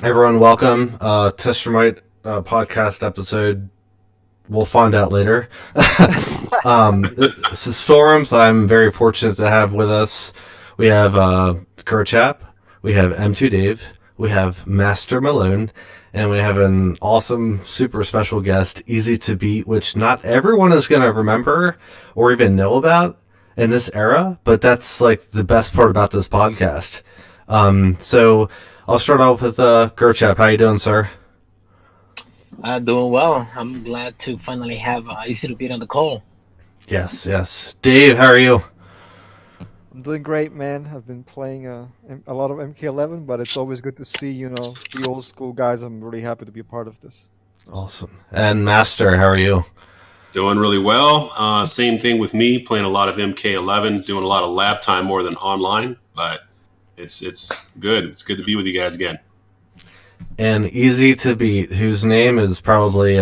Everyone, welcome. TYM Podcast episode. We'll find out later. This is Storms. I'm very fortunate to have with us. We have Gerchap. We have m2dave. We have mastermalone. And we have an awesome, super special guest, eazytobeat, which not everyone is going to remember or even know about in this era, but that's like the best part about this podcast. So I'll start off with Gerchap. How you doing, sir? Doing well. I'm glad to finally have Easy to Beat on the call. Yes, yes. Dave, how are you? I'm doing great, man. I've been playing a lot of MK11, but it's always good to see, the old school guys. I'm really happy to be a part of this. Awesome. And Master, how are you? Doing really well. Same thing with me, playing a lot of MK11, doing a lot of lab time more than online, but it's good. It's good to be with you guys again. And eazytobeat, whose name is probably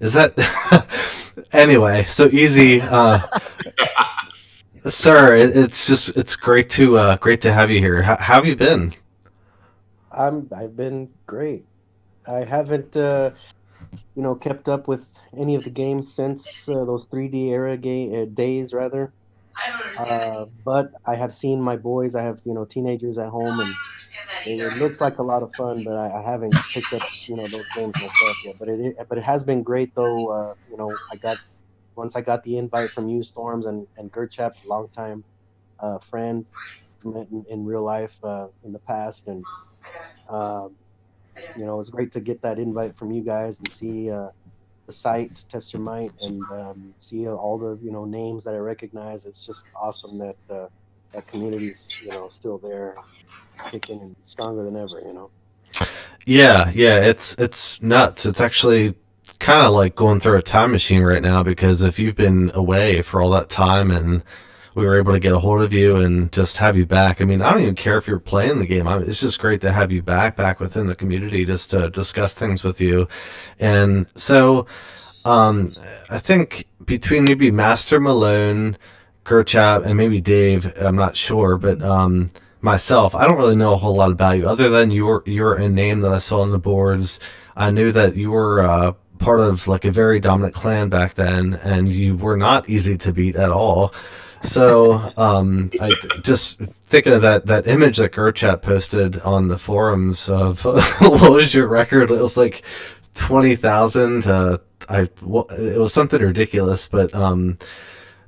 is that anyway? So easy, sir. It's great to have you here. How have you been? I've been great. I haven't kept up with any of the games since those 3D era days rather. But I have seen my boys. I have teenagers at home, and it looks like a lot of fun. But I haven't picked up those games myself yet. But it has been great though. I got once I got the invite from you, Storms, and Gerchap, long time friend, met in real life in the past, and um, it was great to get that invite from you guys and see the site, test your might, and see all the names that I recognize. It's just awesome that that community's still there, kicking and stronger than ever. Yeah. It's nuts. It's actually kind of like going through a time machine right now because if you've been away for all that time and we were able to get a hold of you and just have you back. I mean, I don't even care if you're playing the game. It's just great to have you back within the community just to discuss things with you. And so, I think between maybe Master Malone, Gerchap, and maybe Dave, I'm not sure, but myself, I don't really know a whole lot about you other than you're a name that I saw on the boards. I knew that you were part of like a very dominant clan back then, and you were not easy to beat at all. So I just thinking of that image that Gerchap posted on the forums of what was your record? It was like 20,000. It was something ridiculous, but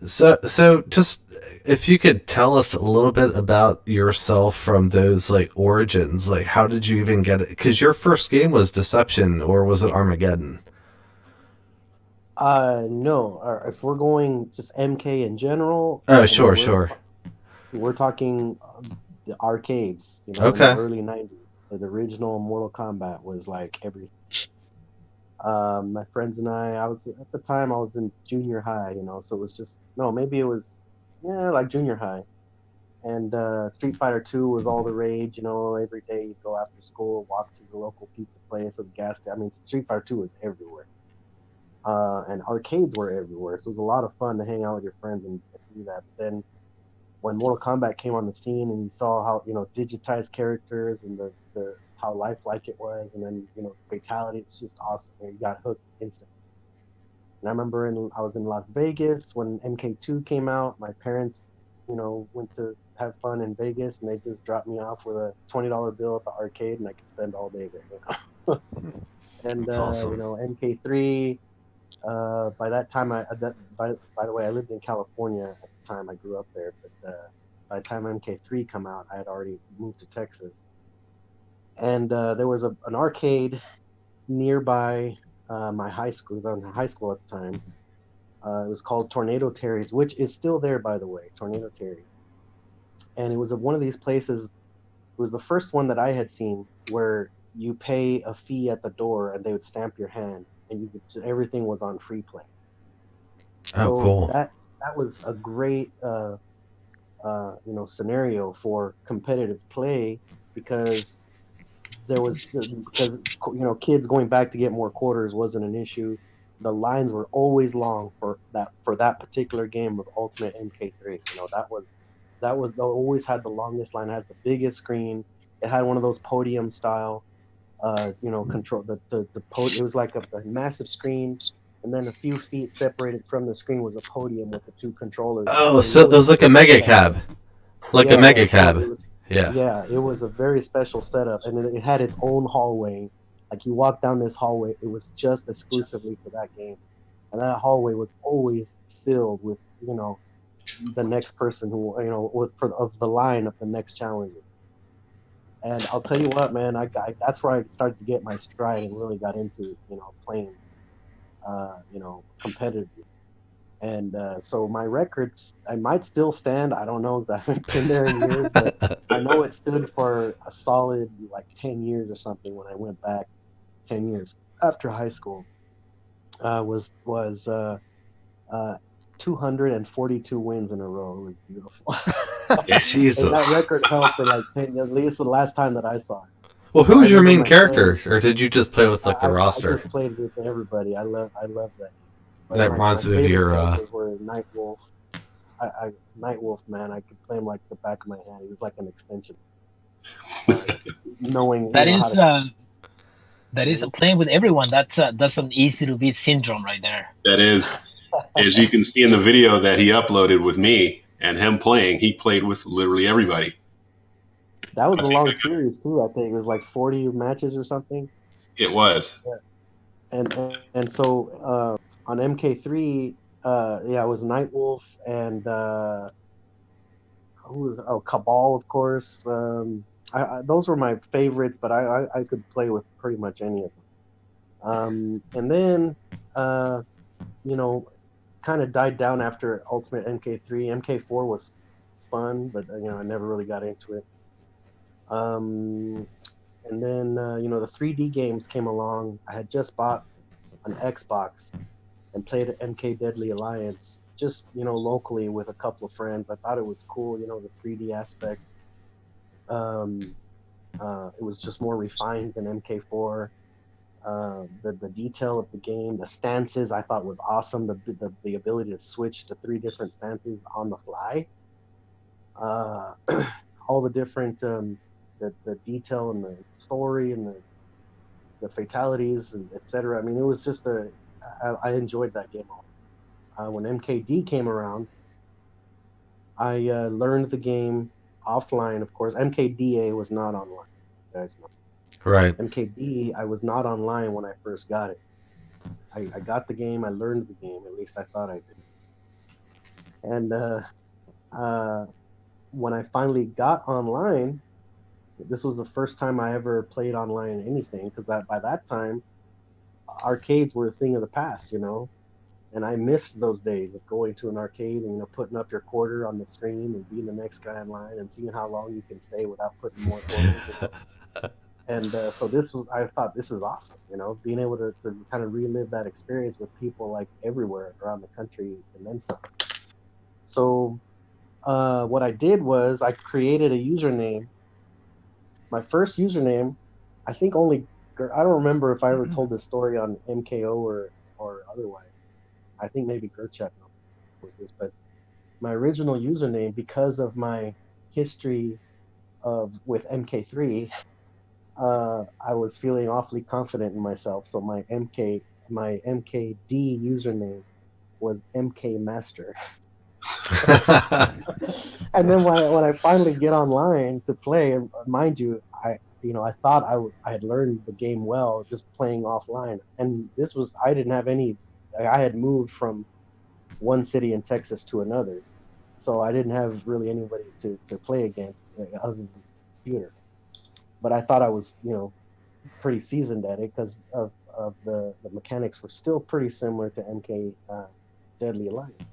so just if you could tell us a little bit about yourself from those like origins, like how did you even get it? Because your first game was Deception, or was it Armageddon? No. If we're going just MK in general, Oh, sure. we're talking the arcades. In Okay. the early '90s. The original Mortal Kombat was like everything. My friends and I was at the time I was in junior high, so it was just no, maybe it was like junior high, and Street Fighter 2 was all the rage. Every day you go after school, walk to the local pizza place or the gas station. I mean, Street Fighter 2 was everywhere. And arcades were everywhere, so it was a lot of fun to hang out with your friends and do that. But then when Mortal Kombat came on the scene, and you saw how digitized characters and the how lifelike it was, and then fatality, it's just awesome. You got hooked instantly. And I remember I was in Las Vegas when MK2 came out. My parents, went to have fun in Vegas, and they just dropped me off with a $20 bill at the arcade, and I could spend all day there. And That's awesome. MK3. By that time, by the way, I lived in California at the time. I grew up there, but by the time MK3 come out, I had already moved to Texas, and there was an arcade nearby my high school. I was in high school at the time. It was called Tornado Terry's, which is still there, by the way, Tornado Terry's, and it was one of these places. It was the first one that I had seen where you pay a fee at the door and they would stamp your hand, and everything was on free play. Oh, So cool. that was a great scenario for competitive play, because kids going back to get more quarters wasn't an issue. The lines were always long for that particular game of Ultimate MK3. That that was always had the longest line. It has the biggest screen. It had one of those podium style, control. It was like a massive screen, and then a few feet separated from the screen was a podium with the two controllers. Oh, And so it was like a mega cab, like a mega so cab. Yeah. it was a very special setup, and it had its own hallway. Like you walk down this hallway, it was just exclusively for that game, and that hallway was always filled with the next person who of the line of the next challenger. And I'll tell you what, man, that's where I started to get my stride and really got into playing, competitively. And so my records, I might still stand. I don't know because I haven't been there in years, but I know it stood for a solid like 10 years or something when I went back 10 years after high school. Was 242 wins in a row. It was beautiful. Jesus. And that record held for like 10 years, at least the last time that I saw it. Well, who was your main my character, friend- or did you just play with like the I roster? just played with everybody. I love that game. But That reminds me of favorite your. characters were Nightwolf. Nightwolf, man, I could play him like the back of my hand. He was like an extension. Knowing That how is to that is playing with everyone. That's an easy to beat syndrome right there. That is, as you can see in the video that he uploaded with me and him playing, he played with literally everybody. That was a long series too. I think it was like 40 matches or something. It was. And so on MK3, it was Nightwolf and Cabal, of course. Those were my favorites, but I could play with pretty much any of them. And then kind of died down after Ultimate MK3. MK4 was fun, but I never really got into it. And then the 3D games came along. I had just bought an Xbox and played MK Deadly Alliance just locally with a couple of friends. I thought it was cool, the 3D aspect. It was just more refined than MK4. The detail of the game, the stances, I thought was awesome. The ability to switch to 3 different stances on the fly. All the different the detail and the story and the fatalities and etc. I mean, it was just I enjoyed that game. When MKD came around, I learned the game offline. Of course, MKDA was not online. You guys know. Right. MKD, I was not online when I first got it. I got the game. I learned the game. At least I thought I did. And when I finally got online, this was the first time I ever played online anything, because by that time, arcades were a thing of the past, and I missed those days of going to an arcade and putting up your quarter on the screen and being the next guy in line and seeing how long you can stay without putting more quarters. And so I thought this is awesome, being able to kind of relive that experience with people like everywhere around the country and then some. So what I did was I created a username. My first username, I think I don't remember if I ever told this story on MKO or otherwise. I think maybe Gerchap knows this, but my original username, because of my history with MK3, I was feeling awfully confident in myself. So my MKD username was MK Master. And then when I finally get online to play, mind you, I thought I had learned the game well just playing offline. And I didn't have I had moved from one city in Texas to another, so I didn't have really anybody to play against other than the computer. But I thought I was pretty seasoned at it because of the mechanics were still pretty similar to MK Deadly Alliance.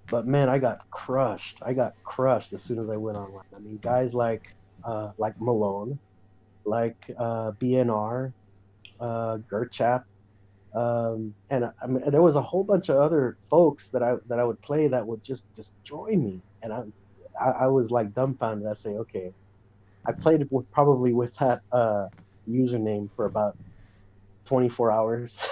But man, I got crushed. As soon as I went online. I mean, guys like Malone, like BNR, Gerchap, and there was a whole bunch of other folks that I would play that would just destroy me, and I was like dumbfounded. I say, okay, I played probably with that username for about 24 hours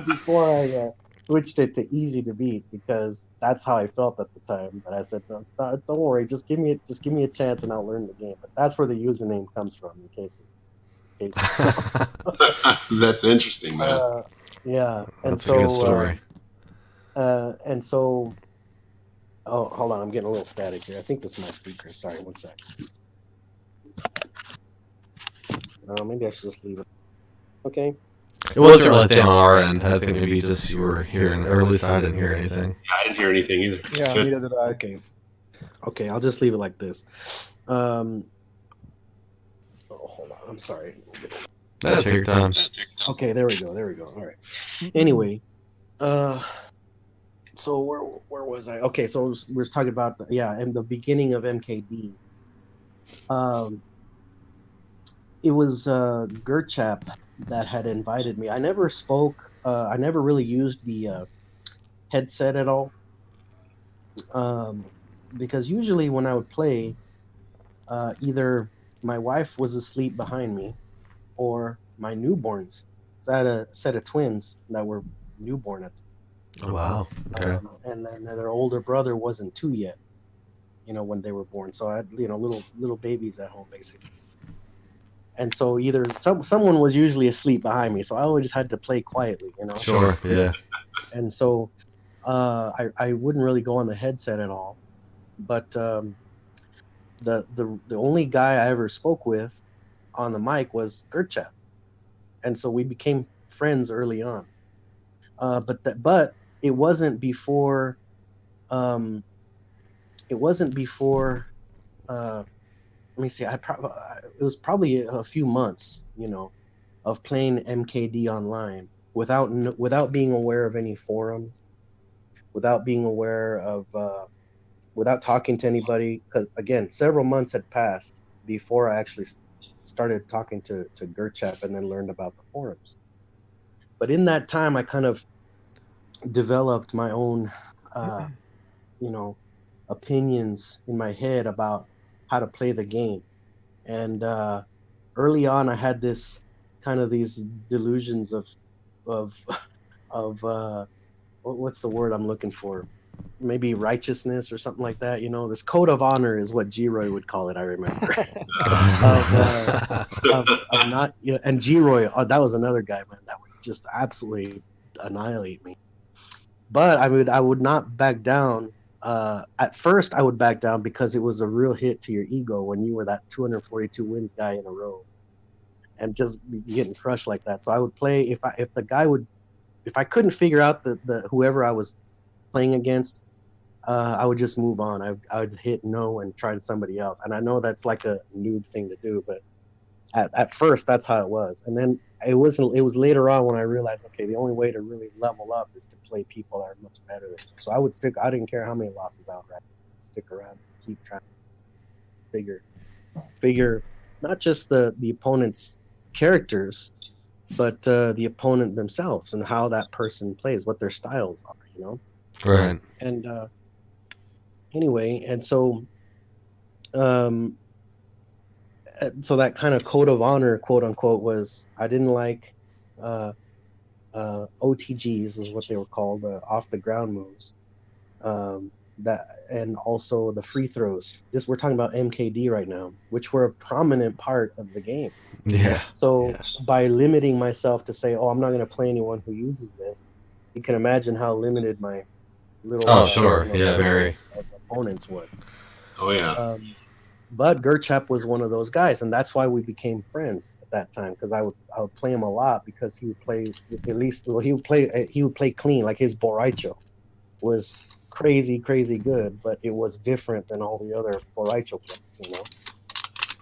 before switched it to easy to beat because that's how I felt at the time. But I said, don't worry, just give me a chance and I'll learn the game. But that's where the username comes from, in case you That's interesting, man. yeah, and That's a good so story. and so. Oh, hold on, I'm getting a little static here. I think that's my speaker. Sorry, one sec. Maybe I should just leave it. Okay. It wasn't really anything on our end. I think maybe just you were hearing, or at least I didn't hear anything. Yeah, I didn't hear anything either. It's Yeah, good. neither did I. Okay, I'll just leave it like this. Oh, hold on. I'm sorry. Take your time. Okay, there we go. All right. Anyway, so where was I? Okay, so we're talking about in the beginning of MKD. It was Gerchap that had invited me. I never spoke. I never really used the headset at all. Because usually when I would play, either my wife was asleep behind me, or my newborns. So I had a set of twins that were newborn at the Oh, wow. Okay. and then their older brother wasn't 2 yet, when they were born. So I had, little babies at home basically. And so either someone was usually asleep behind me, so I always had to play quietly, Sure. Yeah. And so I wouldn't really go on the headset at all. But the only guy I ever spoke with on the mic was Gerchap, and so we became friends early on. But it wasn't before. It wasn't before. Let me see. It was probably a few months, of playing MKD online without being aware of any forums, without being aware of, without talking to anybody. Because again, several months had passed before I actually started talking to Gerchap and then learned about the forums. But in that time, I kind of developed my own, opinions in my head about how to play the game. And early on, I had these delusions of of what's the word I'm looking for? Maybe righteousness or something like that. This code of honor is what G-Roy would call it. I remember of not, and G-Roy, that was another guy, man, that would just absolutely annihilate me. But I would not back down. At first, I would back down because it was a real hit to your ego when you were that 242 wins guy in a row, and just getting crushed like that. So I would play if I couldn't figure out the whoever I was playing against, I would just move on. I would hit no and try somebody else. And I know that's like a noob thing to do, but at first that's how it was. And then it was later on when I realized, okay, the only way to really level up is to play people that are much better than you. So I didn't care how many losses out, right? Stick around, keep trying to figure not just the opponent's characters, but the opponent themselves and how that person plays, what their styles are, Right. And anyway, and so so that kind of code of honor, quote unquote, was I didn't like OTGs is what they were called, off the ground moves. And also the free throws. We're talking about MKD right now, which were a prominent part of the game. Yeah. So by limiting myself to say, oh, I'm not going to play anyone who uses this, you can imagine how limited my little very opponents was. Oh yeah. But Gerchap was one of those guys, and that's why we became friends at that time, because I would play him a lot because he would play he would play clean. Like his Borracho was crazy good, but it was different than all the other Borracho players,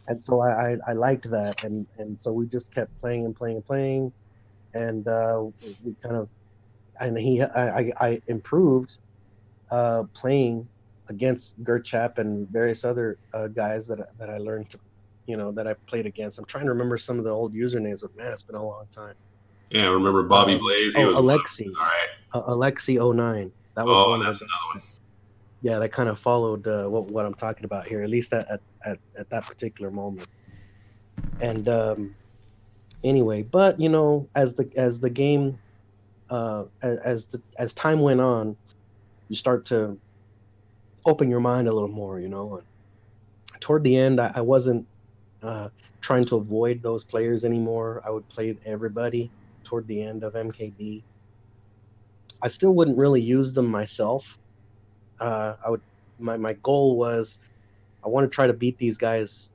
And so I liked that, and so we just kept playing, and we kind of, and I improved playing against Gerchap and various other guys that I learned to, that I played against. I'm trying to remember some of the old usernames, but man, it's been a long time. Yeah, I remember Bobby Blaze. He was Alexi. All right. Alexi09. That was one. That's another one. Yeah, that kind of followed what I'm talking about here, at least at that particular moment. And anyway, but as the game as time went on, you start to open your mind a little more, you know. And toward the end, I wasn't uh, trying to avoid those players anymore. I would play everybody toward the end of MKD. I still wouldn't really use them myself. I would my goal was I want to try to beat these guys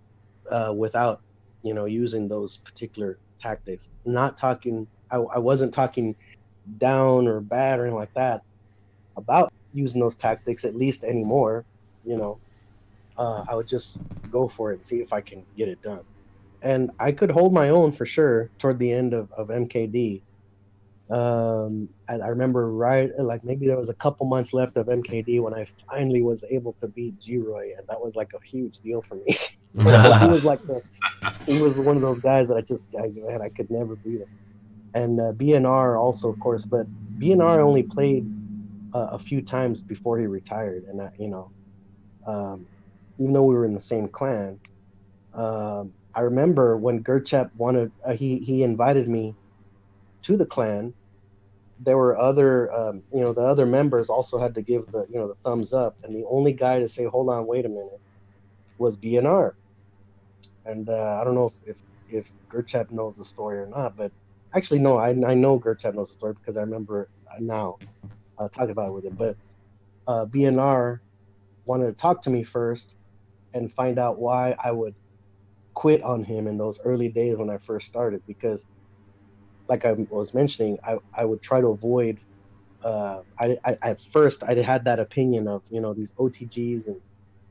without using those particular tactics. Not talking. I wasn't talking down or bad or anything like that about using those tactics at least anymore. You know, I would just go for it and see if I can get it done. And I could hold my own for sure toward the end of MKD. I remember right like maybe there was a couple months left of MKD when I finally was able to beat G-Roy, and that was like a huge deal for me. He was like he was one of those guys that I could never beat him. And BNR also, of course, but BNR only played a few times before he retired, and um, even though we were in the same clan, I remember when Gerchap wanted he invited me to the clan. There were other the other members also had to give the thumbs up, and the only guy to say hold on, wait a minute, was BNR. And I don't know if Gerchap knows the story or not, but actually no, I know Gerchap knows the story because I remember now talking about it with him. But BNR wanted to talk to me first and find out why I would quit on him in those early days when I first started, because like I was mentioning, I would try to avoid. I at first I had that opinion of these OTGs and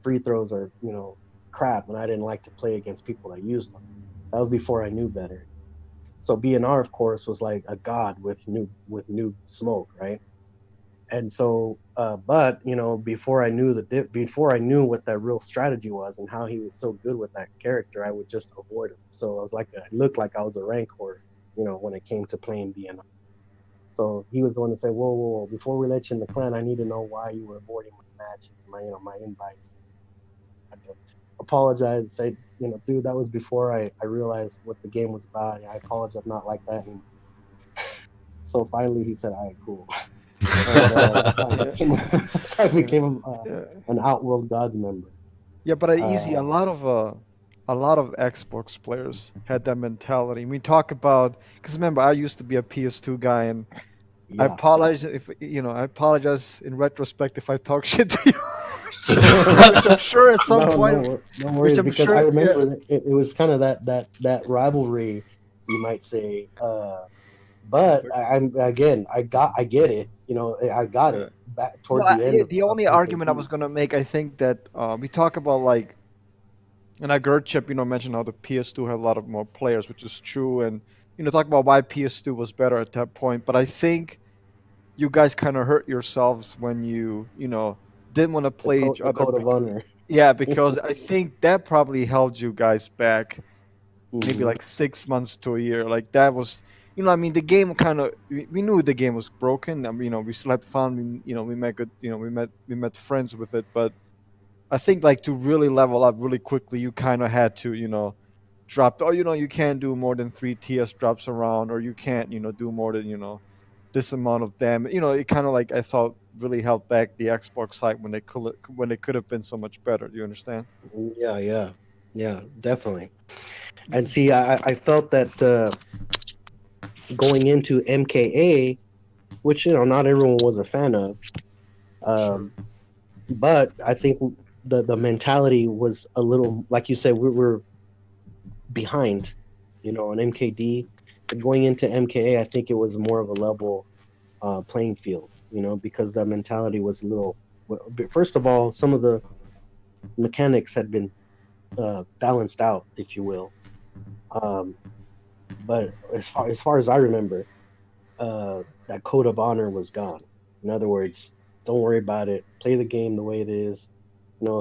free throws are crap, and I didn't like to play against people that used them. That was before I knew better. So BNR, of course, was like a god with new smoke, right? And so, but before I knew before I knew what that real strategy was and how he was so good with that character, I would just avoid him. So I was like, I looked like I was a rancor, when it came to playing BNR. So he was the one to say, whoa, whoa, whoa, before we let you in the clan, I need to know why you were avoiding my match, my invites. I had to apologize and say, dude, that was before I realized what the game was about. I apologize, I'm not like that anymore. So finally he said, all right, cool. And that's how I became Yeah. an Outworld Gods member. Yeah, but easy. Uh, A lot of Xbox players had that mentality. We talk about because remember I used to be a PS2 guy, and I yeah. apologize if I apologize in retrospect if I talk shit to you, which I'm sure at some point, No which worries, I'm because I sure, yeah, remember it was kind of that rivalry, you might say. But I'm again, I get it. I got yeah. it back No, toward the end the of only argument I MKD. was gonna make, I think that we talk about like, and I Gerchap, mentioned how the PS2 had a lot of more players, which is true, and talk about why PS2 was better at that point. But I think you guys kind of hurt yourselves when you didn't want to play each The other. code of honor. Yeah, because I think that probably held you guys back maybe Hmm. like 6 months to a year. Like that was, I mean, the game kind of we knew the game was broken. I mean, we still had fun. We met good. We met friends with it, but I think like to really level up really quickly, you kind of had to drop. Oh, you can't do more than 3 TS drops around, or you can't do more than this amount of damage. It kind of like I thought really held back the Xbox side when they could have been so much better. Do you understand? Yeah, yeah, yeah, definitely. And see, I felt that going into MKA, which not everyone was a fan of, Sure. um, but I think the mentality was a little, like you said, we're behind, on MKD. But going into MKA, I think it was more of a level playing field, because the mentality was a little. First of all, some of the mechanics had been balanced out, if you will. Um, but as far as I remember, that code of honor was gone. In other words, don't worry about it. Play the game the way it is.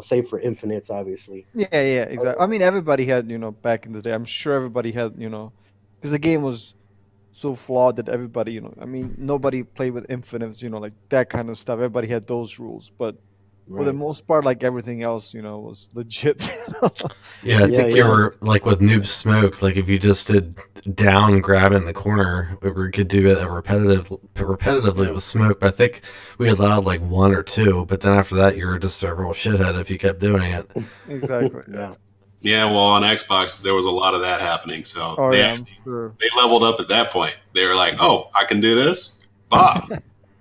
Save for infinites, obviously. Yeah, yeah, exactly. I mean, everybody had, back in the day. I'm sure everybody had, because the game was so flawed that everybody, I mean, nobody played with infinites, like that kind of stuff. Everybody had those rules, but for the most part, like everything else, was legit. Yeah, I think Yeah, you yeah. were like with Noob Smoke. Like if you just did down, grab it in the corner, we could do it repetitively Yeah. with Smoke. But I think we allowed like one or two. But then after that, you were just a real shithead if you kept doing it. Exactly. Yeah. Yeah, well, on Xbox there was a lot of that happening, so Oh they yeah, I'm sure. they leveled up at that point. They were like, "Oh, I can do this." Bob,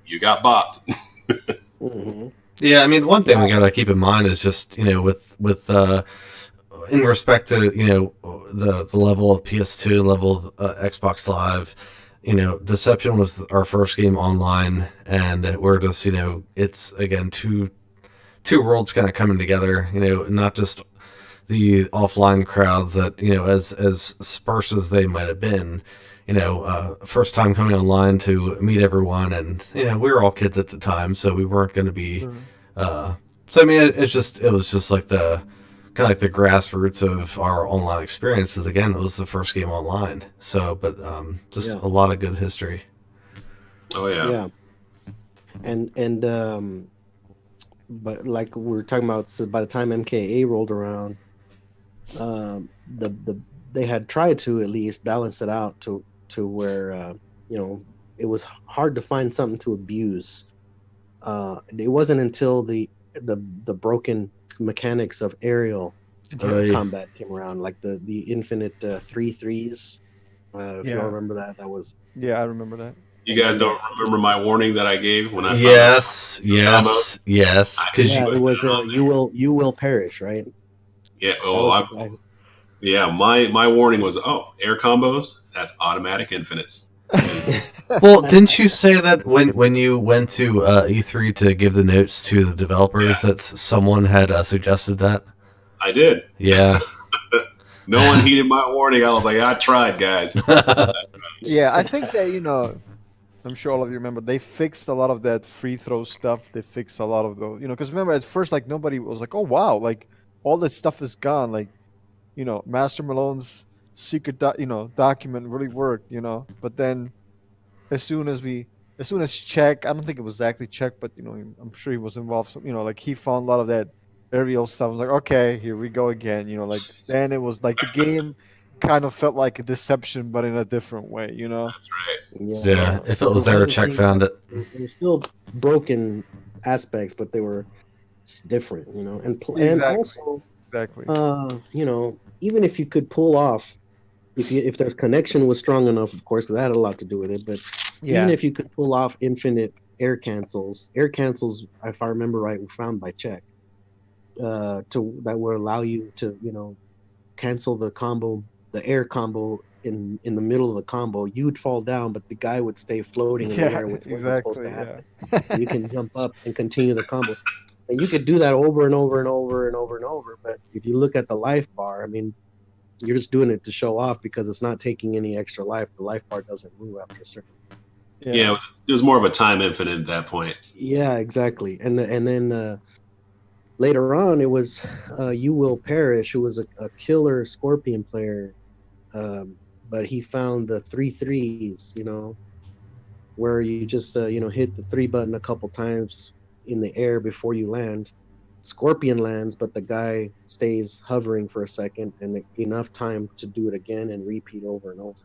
you got bopped. Hmm. Yeah, I mean, one thing we Yeah. gotta keep in mind is just with in respect to the level of PS2 and level of Xbox Live, Deception was our first game online, and we're just it's again two worlds kind of coming together. Not just the offline crowds that as sparse as they might have been. First time coming online to meet everyone, and we were all kids at the time, so we weren't going to be. Sure. So I mean, it was just like the kind of like the grassroots of our online experiences. Again, it was the first game online, so but just Yeah. a lot of good history. Oh yeah. Yeah. And but like we were talking about, so by the time MKA rolled around, the they had tried to at least balance it out to where it was hard to find something to abuse. It wasn't until the broken mechanics of aerial Yeah. combat came around, like the infinite 3 3s. If you all Yeah. remember that, that was Yeah, I remember that. You guys don't remember my warning that I gave when I found Yes, combos? yes. Because yeah, put it was that on there. you will perish, right? Yeah. That Oh, was the guy. yeah. My warning was, air combos. That's automatic infinites. well, didn't you say that when you went to E3 to give the notes to the developers that someone had suggested that? I did. Yeah. No one heeded my warning. I was like, I tried, guys. Yeah, I think that I'm sure all of you remember they fixed a lot of that free throw stuff. They fixed a lot of those, because remember at first like nobody was like, oh wow, like all this stuff is gone. Like, Master Malone's secret, document really worked, But then as soon as Check, I don't think it was exactly Check, but I'm sure he was involved. So, like he found a lot of that aerial stuff. I was like, okay, here we go again. Like then it was like the game kind of felt like a deception, but in a different way. That's right. Yeah, if it was there there, wasn't Check any- found it. There were still broken aspects, but they were just different, and Exactly. also Exactly. even if you could pull off, if their connection was strong enough, of course, because that had a lot to do with it, but even if you could pull off infinite air cancels, if I remember right, were found by Check, that would allow you to cancel the combo, the air combo in the middle of the combo. You'd fall down, but the guy would stay floating in the air, which wasn't supposed to happen. You can jump up and continue the combo. And you could do that over and over and over and over and over. But if you look at the life bar, I mean, you're just doing it to show off because it's not taking any extra life. The life bar doesn't move after a certain. Yeah, it was more of a time infinite at that point. Yeah, exactly. And then later on, it was You Will Perish, who was a killer Scorpion player, but he found the 3 3s, where you just hit the 3 button a couple times in the air before you land. Scorpion lands, but the guy stays hovering for a second and enough time to do it again and repeat over and over.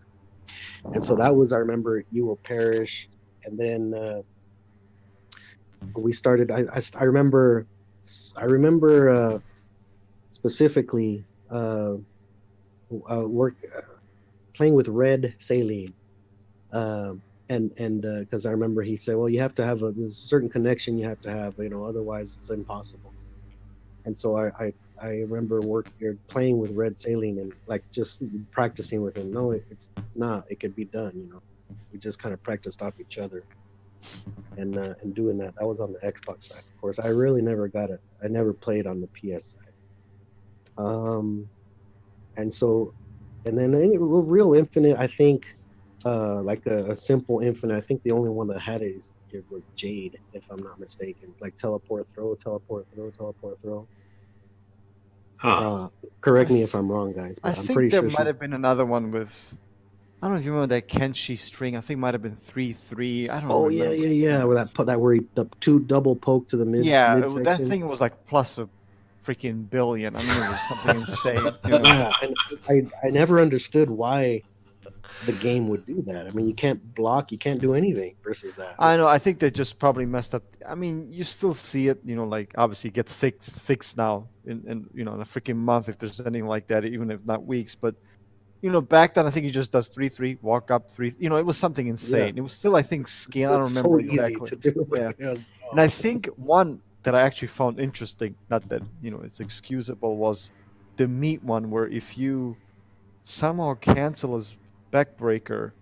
And so that was, I remember, You Will Perish. And then we started, I remember specifically playing with red saline. And because I remember he said, well, you have to have there's a certain connection you have to have, otherwise it's impossible. And so I remember playing with red saline and like just practicing with him. No, it's not. It could be done. We just kind of practiced off each other, and doing that. That was on the Xbox side, of course. I really never got it. I never played on the PS side. And then real Infinite, I think. Like a simple infinite. I think the only one that had it was Jade, if I'm not mistaken. Like teleport, throw, teleport, throw, teleport, throw. Huh. Correct me if I'm wrong, guys. But I I'm think pretty there sure might have been another one with. I don't know if you remember that Kenshi string. I think it might have been 3-3. I don't Oh remember. yeah. Where the two double poke to the Yeah, that midsection. thing was like plus a freaking billion. I mean, it was something insane. Yeah, and I never understood why the game would do that. I mean, you can't block, you can't do anything versus that. I know. I think they just probably messed up. I mean, you still see it. Like obviously it gets fixed now in in a freaking month if there's anything like that, even if not weeks. But back then I think he just does 3-3, walk up 3. It was something insane. It was still I think skin. I don't remember so easy exactly. to do. Yeah. It was- And I think one that I actually found interesting, not that it's excusable, was the meat one, where if you somehow cancel his backbreaker,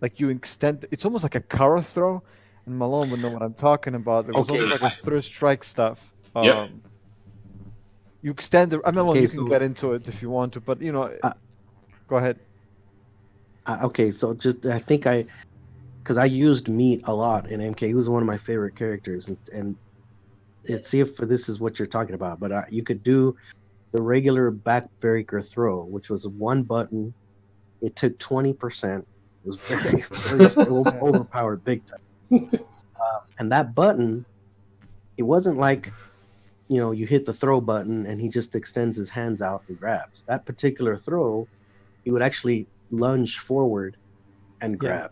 like you extend, it's almost like a cover throw. And Malone would know what I'm talking about. It was Okay. almost like a third strike stuff. Yep. You extend the. I mean, Okay, you can so- get into it if you want to, but go ahead. Okay, so just I think because I used meat a lot in MK. He was one of my favorite characters, and see if this is what you're talking about. But you could do the regular backbreaker throw, which was one button. It took 20%. It was very overpowered big time. And that button, it wasn't like you hit the throw button and he just extends his hands out and grabs. That particular throw, he would actually lunge forward and grab.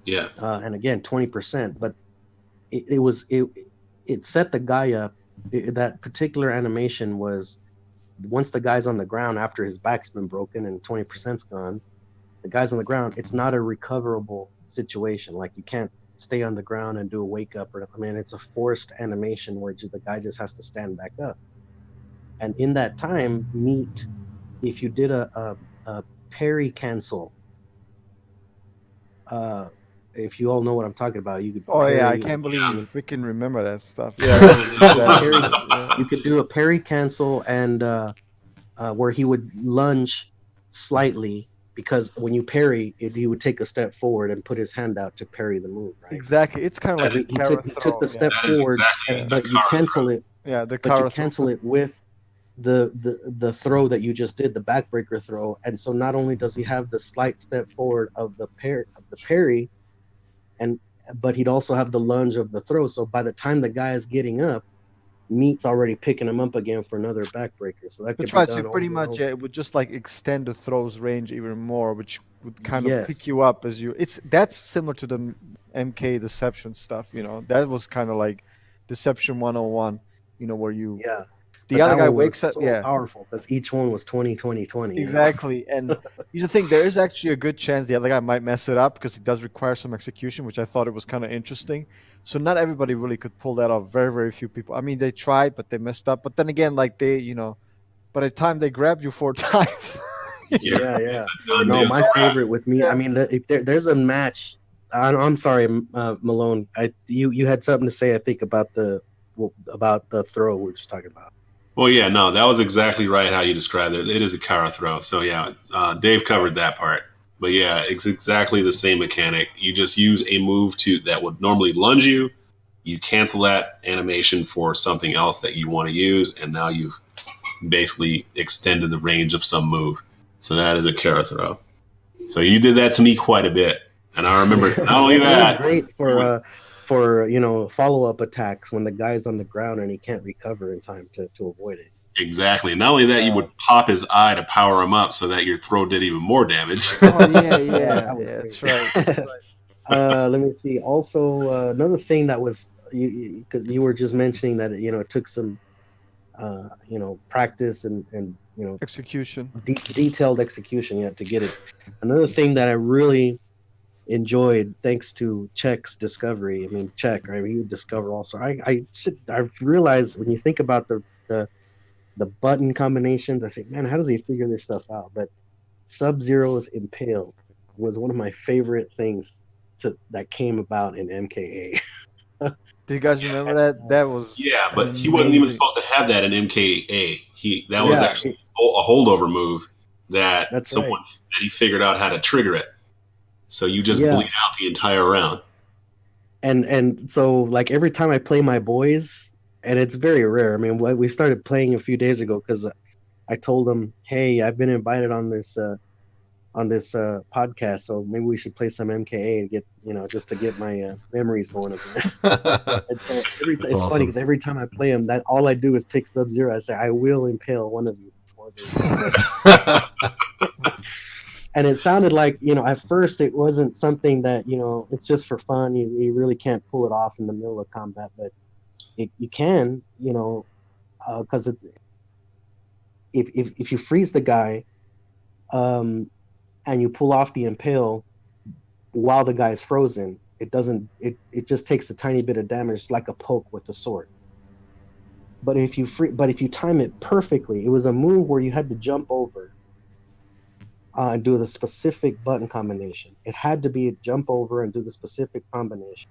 Yeah. And again, 20%. But it set the guy up. That particular animation was once the guy's on the ground after his back's been broken and 20%'s gone, the guy's on the ground. It's not a recoverable situation. Like you can't stay on the ground and do a wake up. It's a forced animation where the guy just has to stand back up. And in that time, meat, if you did a parry cancel, if you all know what I'm talking about, you could. Oh yeah, I parry- can't believe you freaking remember that stuff. You could do a parry cancel and where he would lunge slightly because when you parry, he would take a step forward and put his hand out to parry the move. Right? Exactly. It's kind of like a He carrot took throw. the step That is forward, exactly a but you carrot cancel throw. it. Yeah, the But you carrot cancel it with the throw that you just did, the backbreaker throw, and so not only does he have the slight step forward of the parry, but he'd also have the lunge of the throw. So by the time the guy is getting up, meat's already picking him up again for another backbreaker. So that could That's be right. done So pretty over and much over. it would just like extend the throw's range even more, which would kind of Yes. pick you up as you. That's similar to the MK deception stuff. That was kind of like deception 101. Where you Yeah. the But other that guy one was wakes up. so Yeah, powerful because each one was 20, 20, 20. exactly. And here's the thing: there is actually a good chance the other guy might mess it up because it does require some execution, which I thought it was kind of interesting. So not everybody really could pull that off. Very, very few people. I mean, they tried, but they messed up. But then again, like by the time they grabbed you 4 times. Yeah. Done No, deal. my favorite with me. I mean, if there's a match. I'm sorry, Malone. You had something to say. I think about the throw we were just talking about. Well, yeah, no, that was exactly right how you described it. It is a Kara throw. So, yeah, Dave covered that part. But, yeah, it's exactly the same mechanic. You just use a move that would normally lunge you. You cancel that animation for something else that you want to use, and now you've basically extended the range of some move. So that is a Kara throw. So you did that to me quite a bit. And I remember not only that. Great for follow-up attacks when the guy's on the ground and he can't recover in time to avoid it. Exactly. Not only that, you would pop his eye to power him up so that your throw did even more damage. Oh yeah, that's right. Let me see. Also, another thing that was because you were just mentioning that it took some practice and Execution. detailed execution yet to get it. Another thing that I really enjoyed thanks to Czech's discovery. I mean, Czech, right? He would discover also. I realized when you think about the button combinations, I say, man, how does he figure this stuff out? But Sub-Zero's Impale was one of my favorite things that came about in MKA. Do you guys remember that? That was but he wasn't even amazing. supposed to have that in MKA. That was actually a holdover move that that he figured out how to trigger it. So you just bleed out the entire round. And so like every time I play my boys, and it's very rare. I mean, we started playing a few days ago because I told them, hey, I've been invited on this on this podcast, so maybe we should play some MKA and get just to get my memories going again. And so That's it's funny awesome. because every time I play him, that all I do is pick Sub-Zero. I say I will impale one of you before and it sounded like at first it wasn't something that it's just for fun. You really can't pull it off in the middle of combat, but you can because it's if you freeze the guy and you pull off the impale while the guy is frozen, it just takes a tiny bit of damage, like a poke with the sword. But if you time it perfectly, it was a move where you had to jump over and do the specific button combination. It had to be a jump over and do the specific combination.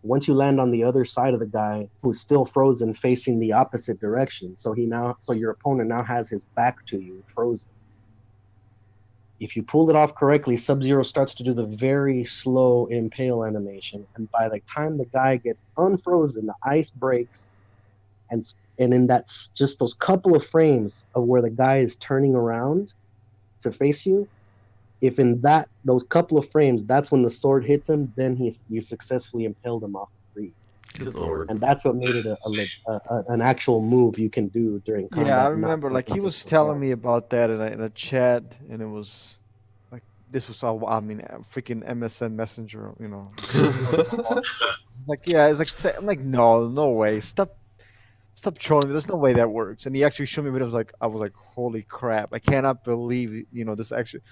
Once you land on the other side of the guy who's still frozen, facing the opposite direction, so your opponent now has his back to you, frozen. If you pull it off correctly, Sub-Zero starts to do the very slow impale animation, and by the time the guy gets unfrozen, the ice breaks, and in that's just those couple of frames of where the guy is turning around to face you. If in those couple of frames, that's when the sword hits him, then you successfully impaled him off the freeze. Good lord. And that's what made it an actual move you can do during combat. Yeah, I remember. Like he was telling me about that in a chat, and it was like this was all. I mean, freaking MSN Messenger. Like I'm like no way, stop trolling me. There's no way that works. And he actually showed me, but I was like, holy crap! I cannot believe this actually.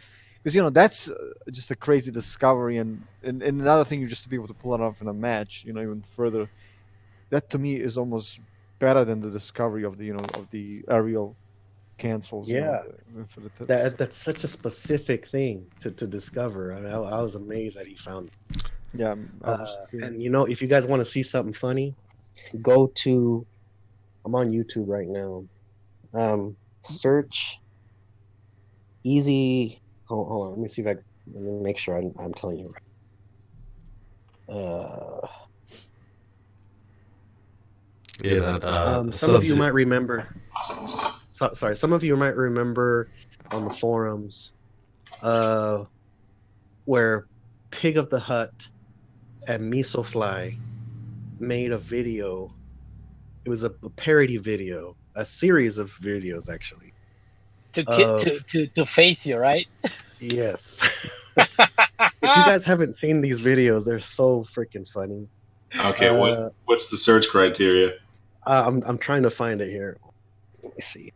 Because that's just a crazy discovery, and another thing, you just to be able to pull it off in a match, even further. That to me is almost better than the discovery of the aerial cancels. Yeah, for the tips. that's such a specific thing to discover. I mean, I was amazed that he found it. Yeah, and if you guys want to see something funny, go to. I'm on YouTube right now. Search easy. Hold on, let me see let me make sure I'm telling you right. Some of you might remember. Some of you might remember on the forums, where Pig of the Hut and Misofly made a video. It was a parody video, a series of videos actually. To face you, right? Yes. If you guys haven't seen these videos, they're so freaking funny. Okay, what's the search criteria? I'm trying to find it here. Let me see.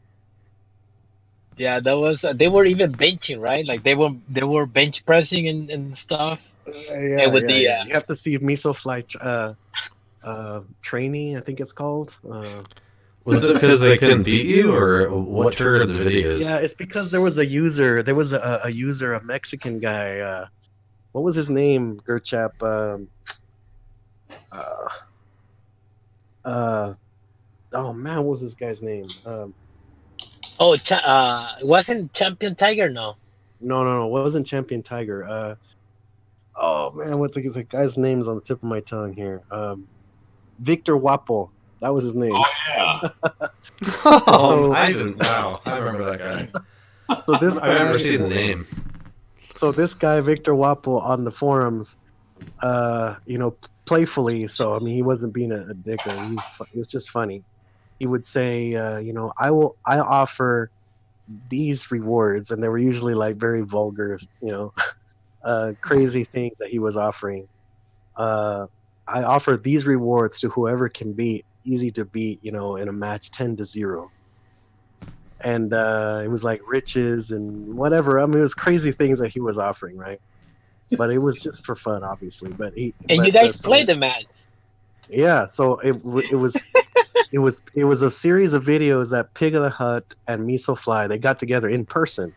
Yeah, that was. They were even benching, right? Like they were bench pressing and stuff. Yeah, and with you have to see Misofly training, I think it's called. Was it because they couldn't beat you, or what triggered the videos? Yeah, it's because there was a user. There was a user, a Mexican guy. What was his name? Gerchap. Oh man, what was this guy's name? Wasn't Champion Tiger? No. No, it wasn't Champion Tiger. Oh man, what the guy's name is on the tip of my tongue here. Victor Wapo. That was his name. Oh yeah. Wow, I remember that guy. So this guy, I remember seeing the name. So this guy Victor Wapo on the forums, playfully. So I mean, he wasn't being a dick. It was just funny. He would say, I offer these rewards, and they were usually like very vulgar, crazy things that he was offering. I offer these rewards to whoever can be easy to beat, in a match 10-0. And it was like riches and whatever. I mean, it was crazy things that he was offering, right? But it was just for fun, obviously. But you guys played the match. Yeah, so it was it was a series of videos that Pig of the Hut and Misofly, they got together in person,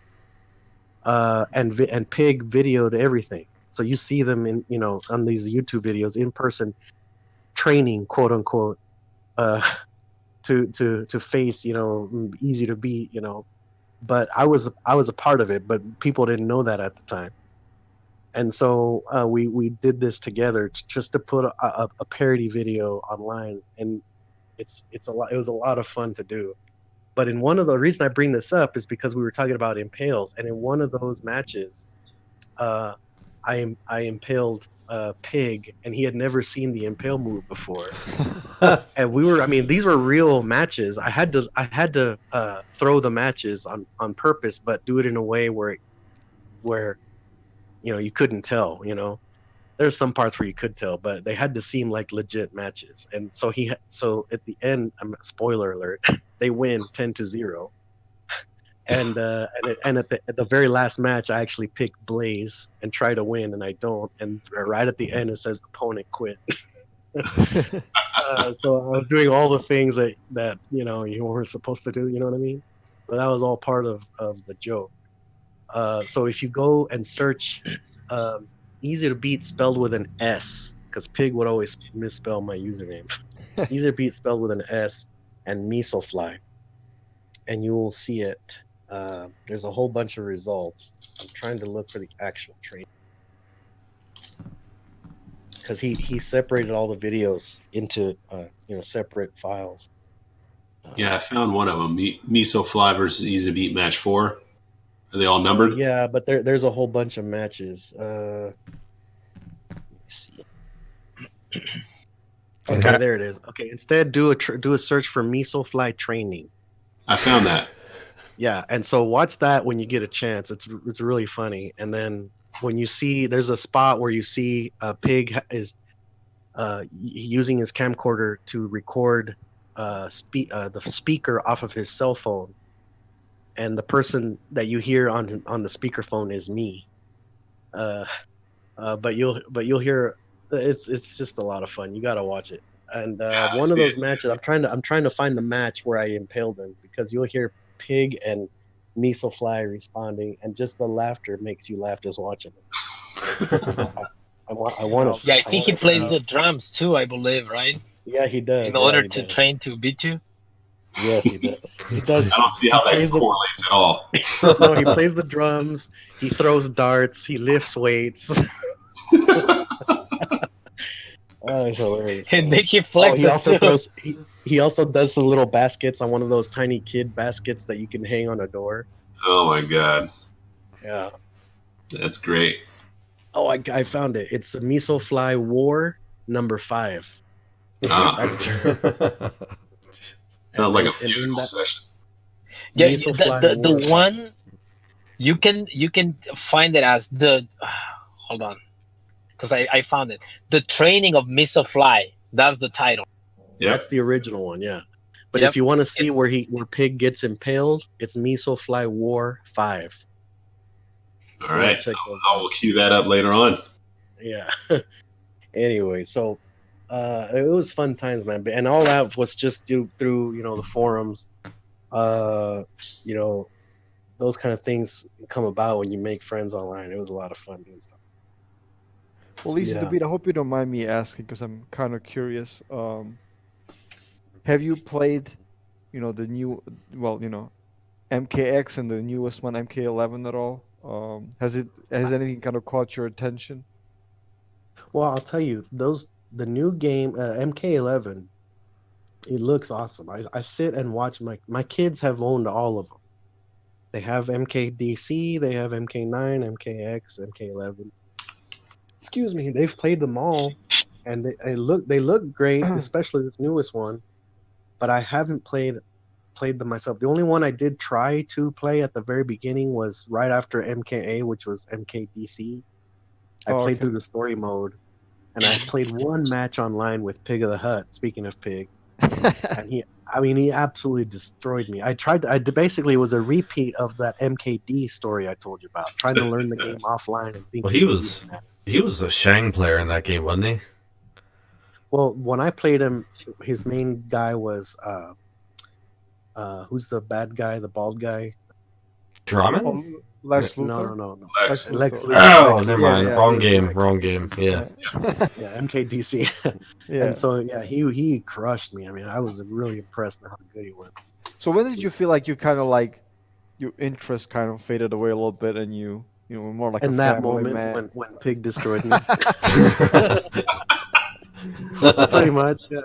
and Pig videoed everything. So you see them in on these YouTube videos in person, training, quote unquote, to face easy to beat, But I was a part of it, but people didn't know that at the time. And so we did this together just to put a parody video online, and it was a lot of fun to do. But in one of the reason I bring this up is because we were talking about impales, and in one of those matches, I impaled Pig, and he had never seen the impale move before. And these were real matches. I had to throw the matches on purpose, but do it in a way where you couldn't tell. There's some parts where you could tell, but they had to seem like legit matches. And so at the end, spoiler alert, they win 10-0. And at the very last match, I actually pick Blaze and try to win, and I don't. And right at the end, it says opponent quit. So I was doing all the things that you weren't supposed to do. You know what I mean? But that was all part of the joke. So if you go and search Easy to Beat spelled with an S, because Pig would always misspell my username. Easy to Beat spelled with an S, and Misofly, and you will see it. There's a whole bunch of results. I'm trying to look for the actual training, because he separated all the videos into separate files. Yeah, I found one of them. Misofly versus Easy Beat match 4. Are they all numbered? Yeah, but there's a whole bunch of matches. Let me see. Okay, there it is. Okay, instead do a search for Misofly training. I found that. Yeah, and so watch that when you get a chance. It's really funny. And then when you see, there's a spot where you see Pig is using his camcorder to record the speaker off of his cell phone, and the person that you hear on the speakerphone is me. But you'll hear it's just a lot of fun. You got to watch it. And one of those matches, I'm trying to find the match where I impaled him, because you'll hear Pig and Misofly responding, and just the laughter makes you laugh just watching it. I want to. Yeah, I think he plays the drums too, I believe, right? Yeah, he does. In order to train to beat you. Yes, he does. He does. I don't see how that correlates at all. No, he plays the drums. He throws darts. He lifts weights. Oh, it's hilarious. And make you flex. He also does some little baskets on one of those tiny kid baskets that you can hang on a door. Oh my god. Yeah. That's great. Oh, I found it. It's a Misofly War number 5. Sounds like a musical session. Yeah, the one you can find it as the hold on, because I found it. The Training of Misofly. That's the title. Yeah, that's the original one. Yeah, but if you want to see where Pig gets impaled, it's Misofly War 5. All right, I will cue that up later on. Yeah. Anyway, so it was fun times, man, and all that was just through the forums. Those kind of things come about when you make friends online. It was a lot of fun doing stuff. Well, eazytobeat, I hope you don't mind me asking, because I'm kind of curious. Have you played, the new, MKX and the newest one, MK11 at all? Has anything kind of caught your attention? Well, I'll tell you, the new game, MK11, it looks awesome. I sit and watch my kids have owned all of them. They have MKDC, they have MK9, MKX, MK11. Excuse me, they've played them all, and they look great, especially this newest one. But I haven't played them myself. The only one I did try to play at the very beginning was right after MKA, which was MKDC. I played through the story mode, and I played one match online with Pig of the Hut. Speaking of Pig, and he absolutely destroyed me. Basically, it was a repeat of that MKD story I told you about, trying to learn the game offline and think. Well, he was a Shang player in that game, wasn't he? Well, when I played him, his main guy was who's the bad guy, the bald guy? Drummond? Lex Luthor? No. Lex Luthor. Oh, never mind. Wrong game. Yeah. Yeah, MKDC. Yeah. And so, he crushed me. I mean, I was really impressed with how good he was. So when did you feel like you kind of your interest kind of faded away a little bit, and you were more like in a that family moment man? when Pig destroyed me? Pretty much, yeah.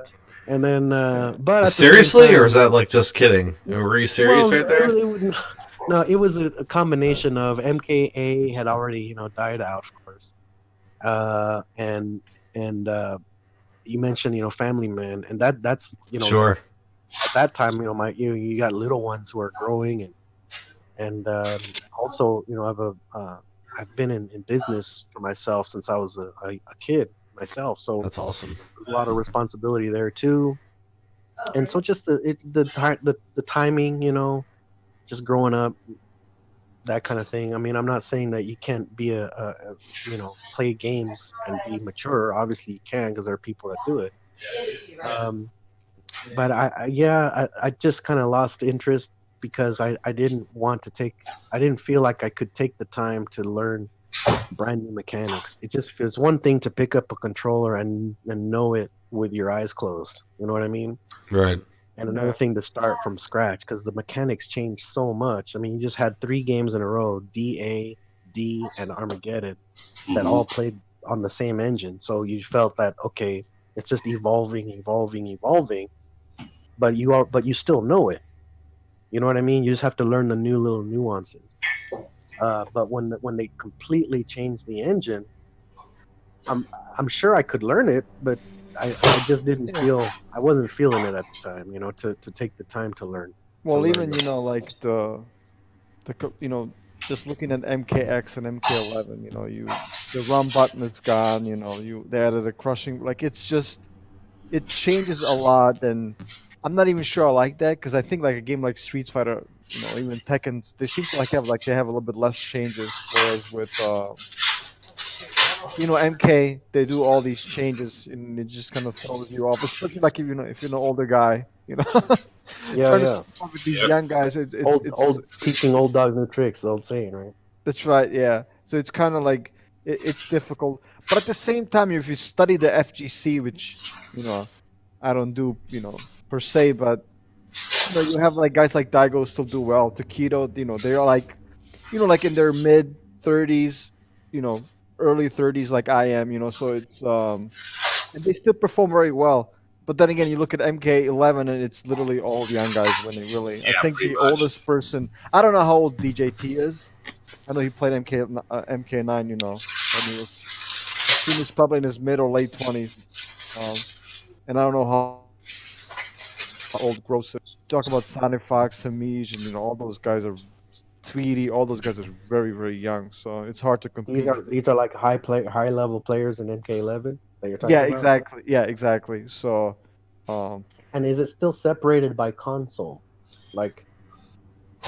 And then, but at seriously, the same time, or is that like just kidding? Were you serious right there? No, it was a combination of MKA had already, died out, of course, and you mentioned, Family Man, and that's Sure. at that time, you got little ones who are growing, and also, I've been in business for myself since I was a kid myself, so That's awesome. there's a lot of responsibility there too, and so just the timing, just growing up, that kind of thing. I mean, I'm not saying that you can't be play games and be mature. Obviously, you can, because there are people that do it. But I just kind of lost interest because I didn't want to I didn't feel like I could take the time to learn brand new mechanics. It just feels one thing to pick up a controller and know it with your eyes closed. You know what I mean? Right. And another thing to start from scratch, because the mechanics changed so much. I mean, you just had 3 games in a row, DA, D, and Armageddon, that all played on the same engine. So you felt that, okay, it's just evolving, but you still know it. You know what I mean? You just have to learn the new little nuances. But when they completely changed the engine, I'm sure I could learn it, but I just didn't I wasn't feeling it at the time, to take the time to learn. Well, even like just looking at MKX and MK11, the run button is gone. They added a crushing. Like it changes a lot, and I'm not even sure I like that, because I think like a game like Street Fighter, even Tekken, they seem to they have a little bit less changes, whereas with MK, they do all these changes, and it just kind of throws you off, especially like if you're an older guy, trying to keep up with these young guys. It's teaching old dogs new tricks, the old saying, right? That's right, yeah. So it's kind of like it's difficult, but at the same time, if you study the FGC, which I don't do per se, but you have like guys like Daigo still do well. Takedo, they're like like in their mid 30s, early 30s, like I am. So it's and they still perform very well. But then again, you look at MK11, and it's literally all young guys winning. Really, I think the oldest person. I don't know how old DJT is. I know he played MK9. When he was, I assume he's probably in his mid or late 20s. And I don't know how old Gross is. Talk about Sonic Fox, Samij, and all those guys are Tweety. All those guys are very, very young. So it's hard to compete. These are like high level players in MK11 that you're talking Yeah, about? exactly. Yeah, exactly. So, and is it still separated by console? Like,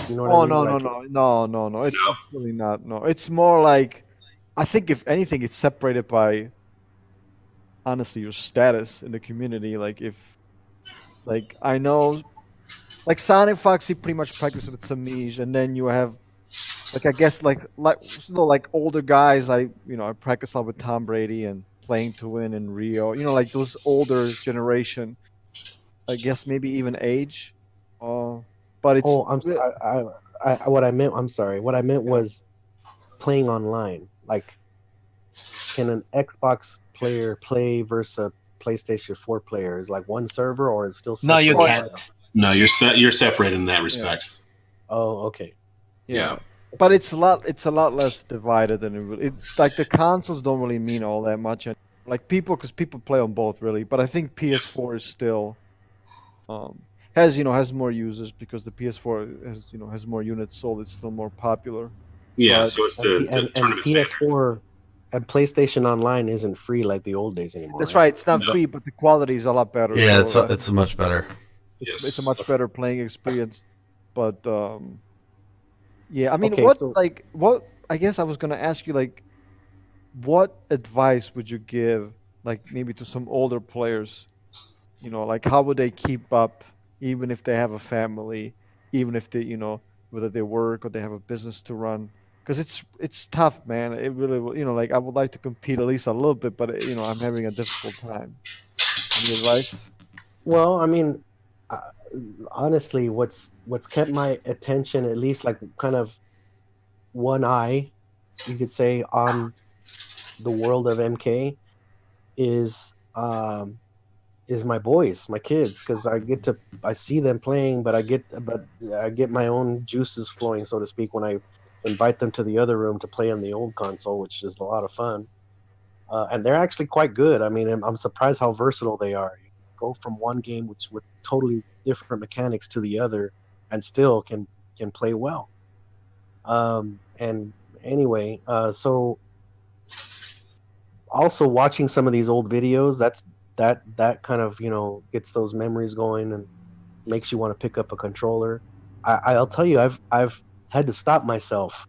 you know what oh I mean? no. It's really not. No, it's more like, I think if anything, it's separated by, honestly, your status in the community. Like I know, like Sonic Fox, he pretty much practices with Samij, and then you have, like, I guess like older guys. I practice a lot with Tom Brady and Playing to Win and Rio. Like those older generation. I guess maybe even age. But it's. Oh, I'm sorry. What I meant. I'm sorry. What I meant was playing online. Like, can an Xbox player play versus a PlayStation 4 player? Is like one server, or it's still no, you separated? can't. No, you're separated in that respect. Oh, okay. Yeah. But it's a lot less divided than like the consoles don't really mean all that much. Like because people play on both, really. But I think PS4 is still has more users, because the PS4 has more units sold. It's still more popular. Yeah, But, so it's the tournament PS4 and PlayStation Online isn't free like the old days anymore. That's right. It's not free, but the quality is a lot better. Yeah, so, it's much better. It's a much better playing experience. But yeah, I mean, Okay, what I guess I was gonna ask you, like, what advice would you give, like, maybe to some older players? Like, how would they keep up, even if they have a family, even if they, whether they work or they have a business to run? Because it's tough, man. It really, like, I would like to compete at least a little bit, but I'm having a difficult time. Any advice? Well, I mean, honestly, what's kept my attention, at least like kind of one eye, you could say, on the world of MK is is my boys, my kids, because I see them playing, but I get my own juices flowing, so to speak, when I invite them to the other room to play on the old console, which is a lot of fun. And they're actually quite good. I mean, I'm surprised how versatile they are. You go from one game with totally different mechanics to the other, and still can play well. And anyway, so also watching some of these old videos, that kind of gets those memories going and makes you want to pick up a controller. I'll tell you, I've had to stop myself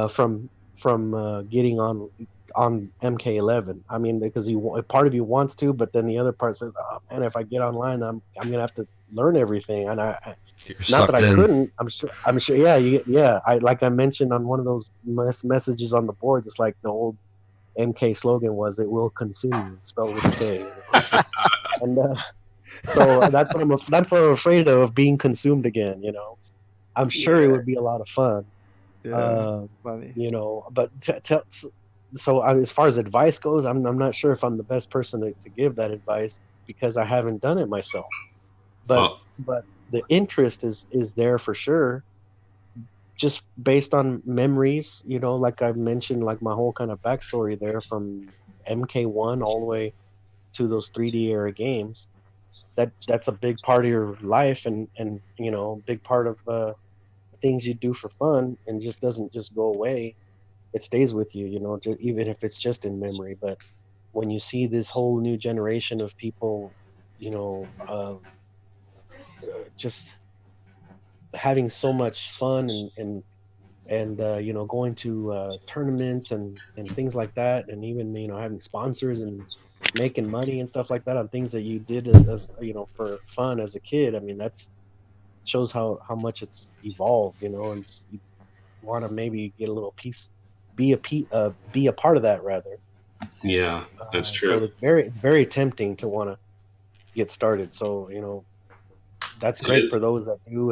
from getting on MK11. I mean, because part of you wants to, but then the other part says, "Oh man, if I get online, I'm gonna have to learn everything." And You're not that sucked I in. couldn't. I'm sure. Yeah. I like I mentioned on one of those messages on the boards. It's like the old MK slogan was, "It will consume you," spelled with a K. And so that's what I'm afraid of being consumed again. I'm sure it would be a lot of fun. Yeah, funny. But so as far as advice goes, I'm not sure if I'm the best person to give that advice because I haven't done it myself. But Well, but the interest is there for sure, just based on memories. Like I mentioned, like my whole kind of backstory there from MK1 all the way to those 3D era games. That's a big part of your life, and big part of things you do for fun, and just doesn't just go away. It stays with you, even if it's just in memory. But when you see this whole new generation of people, just having so much fun and going to tournaments and things like that, and even having sponsors and making money and stuff like that on things that you did as for fun as a kid. I mean, that's shows how much it's evolved, and you want to maybe get a little piece, be a part of that rather. yeah, that's So true. it's very tempting to want to get started. So that's It great is. for those that do,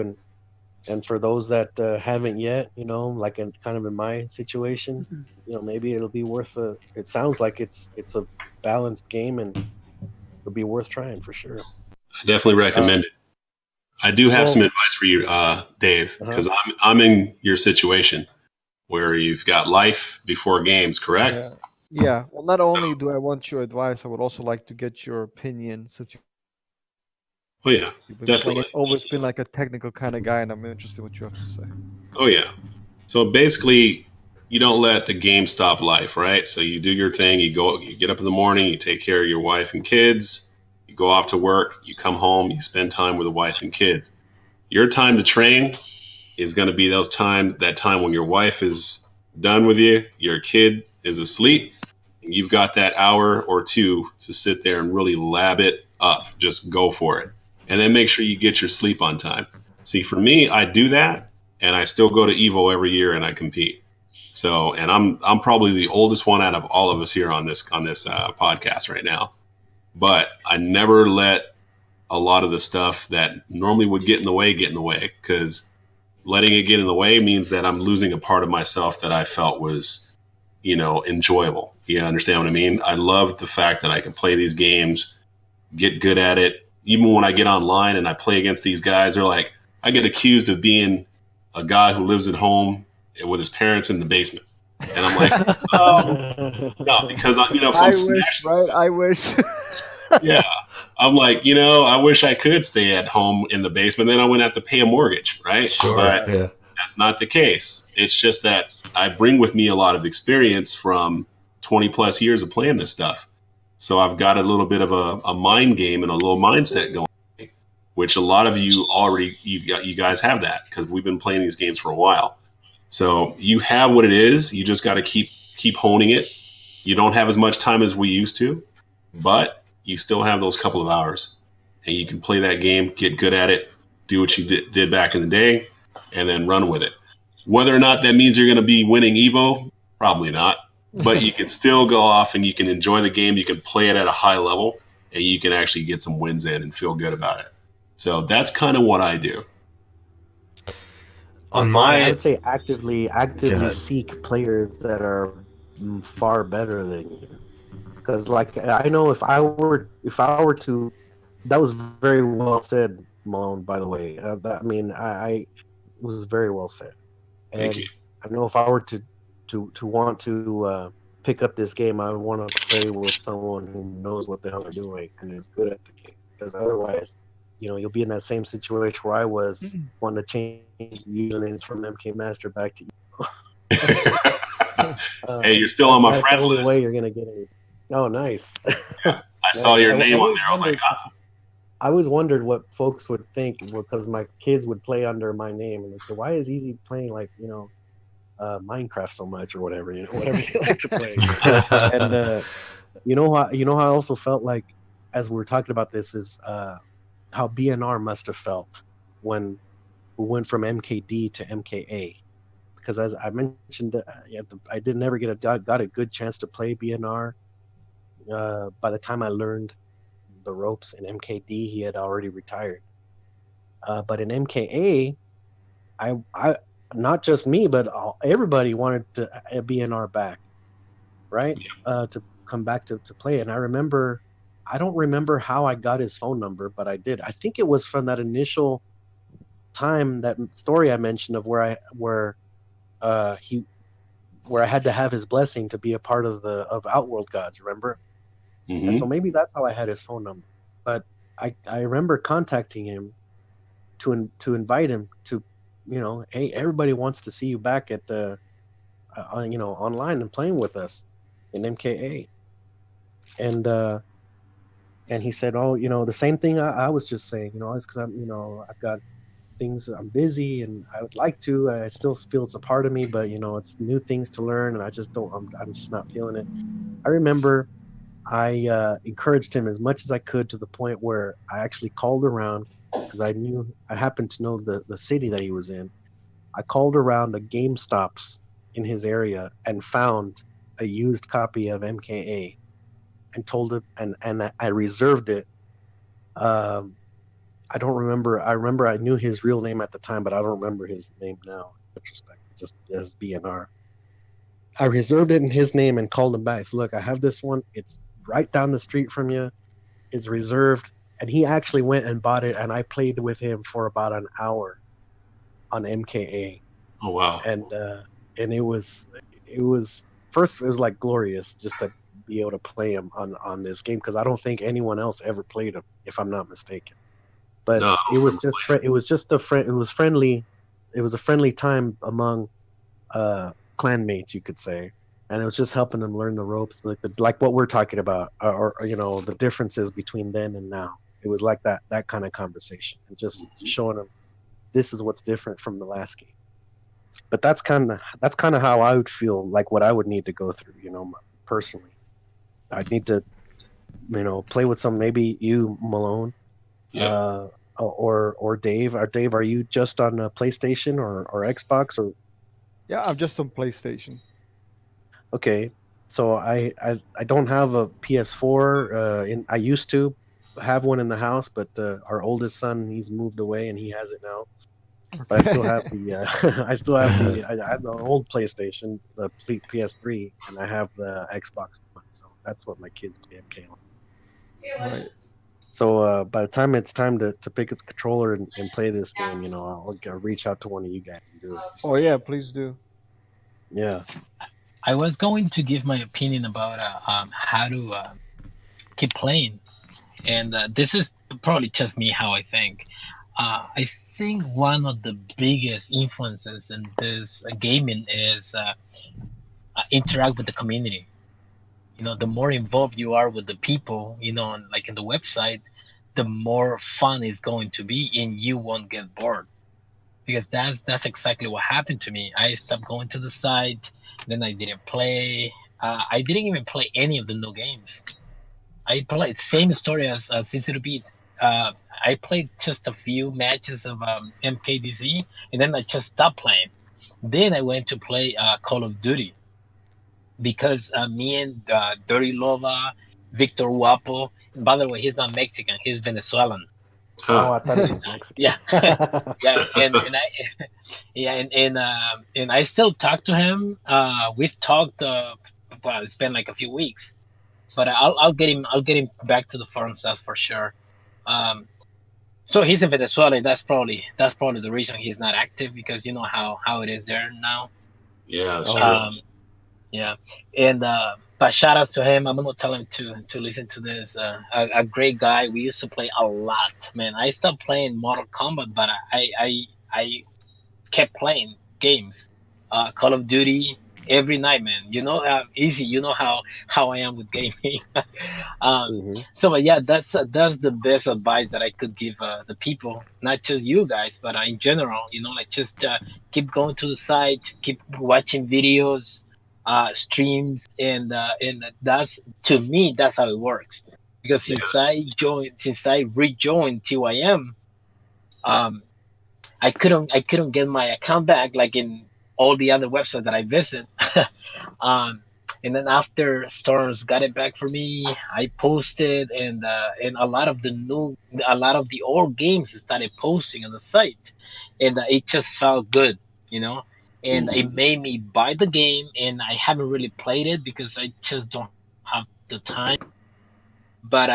and for those that haven't yet, like kind of in my situation, maybe it'll be worth it sounds like it's a balanced game, and it'll be worth trying for sure. I definitely Uh, recommend it. I do have some well, advice for you, Dave, uh-huh. because I'm in your situation where you've got life before games, correct? Yeah. Yeah. Well, not So, only do I want your advice, I would also like to get your opinion since oh yeah, you've been playing definitely. it, always been like a technical kind of guy, and I'm interested in what you have to say. Oh yeah. So basically, you don't let the game stop life, right? So you do your thing. You get up in the morning, you take care of your wife and kids. You go off to work. You come home. You spend time with the wife and kids. Your time to train is going to be that time when your wife is done with you, your kid is asleep, and you've got that hour or two to sit there and really lab it up. Just go for it. And then make sure you get your sleep on time. See, for me, I do that and I still go to Evo every year and I compete. So, and I'm probably the oldest one out of all of us here on this podcast right now. But I never let a lot of the stuff that normally would get in the way, because letting it get in the way means that I'm losing a part of myself that I felt was, enjoyable. You understand what I mean? I love the fact that I can play these games, get good at it. Even when I get online and I play against these guys, they're like, I get accused of being a guy who lives at home with his parents in the basement. And I'm like, no, because if I'm I wish, smashing, right? I wish. yeah, I'm like, I wish I could stay at home in the basement. Then I wouldn't have to pay a mortgage, right? Sure. But Right. Yeah. that's not the case. It's just that I bring with me a lot of experience from 20 plus years of playing this stuff. So I've got a little bit of a mind game and a little mindset going, which a lot of you already, you guys have that because we've been playing these games for a while. So you have what it is. You just got to keep honing it. You don't have as much time as we used to, but you still have those couple of hours, and you can play that game, get good at it, do what you did back in the day, and then run with it. Whether or not that means you're going to be winning Evo, probably not. But you can still go off and you can enjoy the game. You can play it at a high level, and you can actually get some wins in and feel good about it. So that's kind of what I do. On I my would say Go actively ahead. seek players that are far better than you, because like I know if I were to, that was very well said, Malone. By the way, I mean I it was very well said, Thank you. and I know if I were to want to pick up this game, I would want to play with someone who knows what the hell they're doing and is good at the game, because otherwise, you'll be in that same situation where I was, wanting to change usernames from MK Master back to. Hey, you're still on my That's friends the only list. way you're gonna get any. Oh, nice. I saw your name on there. I was like, I always wondered what folks would think, because my kids would play under my name, and they say, "Why is Easy playing like Minecraft so much, or whatever whatever they like to play?" And how I also felt like, as we were talking about this, is how BNR must have felt when we went from MKD to MKA, because as I mentioned, I did never got a good chance to play BNR. By the time I learned the ropes in MKD, he had already retired. But in MKA, I not just me, but everybody wanted to BNR back, right? To come back to play. And I don't remember how I got his phone number, but I did. I think it was from that initial time, that story I mentioned of where I had to have his blessing to be a part of Outworld Gods, remember? mm-hmm. And so maybe that's how I had his phone number. But I remember contacting him to invite him to, hey, everybody wants to see you back at the online and playing with us in MKA. And he said, oh, the same thing I was just saying, it's because I've got things, I'm busy, and I would like to, I still feel it's a part of me, but it's new things to learn, and I just don't, I'm just not feeling it. I remember I encouraged him as much as I could, to the point where I actually called around, because I happened to know the city that he was in. I called around the GameStops in his area and found a used copy of MKA, and told him, and I reserved it. I don't remember. I remember I knew his real name at the time, but I don't remember his name now, in retrospect, just as BNR. I reserved it in his name and called him back. So, look, I have this one. It's right down the street from you. It's reserved. And he actually went and bought it, and I played with him for about an hour on MKA. Oh, wow. And it was first, it was like glorious just to be able to play him on this game, because I don't think anyone else ever played him, if I'm not mistaken. But No, it was friendly. It was a friendly time among clanmates, you could say, and it was just helping them learn the ropes, like what we're talking about, or the differences between then and now. It was like that kind of conversation, and just showing them this is what's different from the last game. But that's kind of how I would feel, like what I would need to go through, personally. I'd need to, play with maybe you, Malone, or Dave. Dave, are you just on PlayStation or Xbox, or? Yeah, I'm just on PlayStation. Okay, so I don't have a PS4. I used to have one in the house, but our oldest son, he's moved away and he has it now. But I still have I have the old PlayStation, the PS3, and I have the Xbox One. So that's what my kids play MK on. Right. So by the time it's time to pick up the controller and play this game, I'll reach out to one of you guys and do it. Oh yeah, please do. Yeah. I was going to give my opinion about how to keep playing, and this is probably just me how I think. I think one of the biggest influences in this gaming is interact with the community. The more involved you are with the people, like in the website, the more fun it's going to be, and you won't get bored. Because that's exactly what happened to me. I stopped going to the site, then I didn't play. I didn't even play any of the new games. I played same story as eazytobeat. I played just a few matches of MKDZ, and then I just stopped playing. Then I went to play Call of Duty, because me and Dirty Lova, Victor Guapo. By the way, he's not Mexican; he's Venezuelan. Oh, I thought it was Mexican. Yeah, yeah, and I, yeah, and I still talk to him. We've talked. Well, it's been like a few weeks, but I'll get him back to the forums. That's for sure. So he's in Venezuela. That's probably the reason he's not active, because you know how it is there now. Yeah, that's true. Yeah, and but shout outs to him. I'm gonna tell him to listen to this. A great guy. We used to play a lot, man. I stopped playing Mortal Kombat, but I kept playing games, Call of Duty every night, man. You know, easy. You know how I am with gaming. So, but yeah, that's the best advice that I could give the people, not just you guys, but in general. You know, like just keep going to the site, keep watching videos, streams, and that's, to me, that's how it works. Because since I rejoined TYM, I couldn't get my account back like in all the other websites that I visit. And then after Storms got it back for me, I posted, and a lot of the old games started posting on the site, and it just felt good, you know. And it made me buy the game, and I haven't really played it because I just don't have the time. But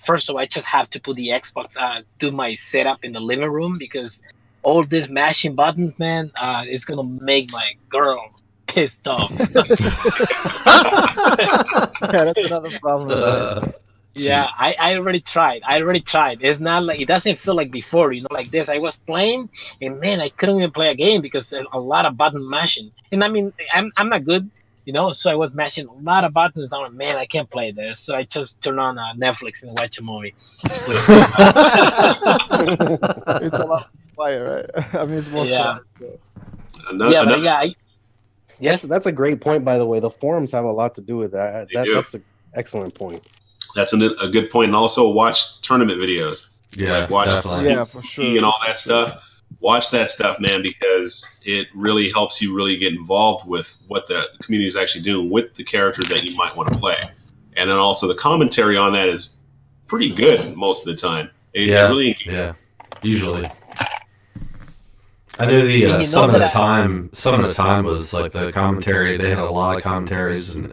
first of all, I just have to put the Xbox, do my setup in the living room, because all this mashing buttons, man, is gonna make my girl pissed off. Yeah, that's another problem. Yeah, I already tried. It's not like, it doesn't feel like before, you know, like this. I was playing, and man, I couldn't even play a game because a lot of button mashing. And I mean, I'm not good, you know, so I was mashing a lot of buttons. And I'm like, man, I can't play this. So I just turn on Netflix and watch a movie. It's a lot of fire, right? I mean, it's more fun. So. Yes, that's a great point. By the way, the forums have a lot to do with that. That's an excellent point. That's a good point. And also watch tournament videos. Yeah, like watch for sure, and all that stuff. Watch that stuff, man, because it really helps you really get involved with what the community is actually doing with the characters that you might want to play. And then also the commentary on that is pretty good most of the time. Usually. I know the Summon of Time was like the commentary. They had a lot of commentaries and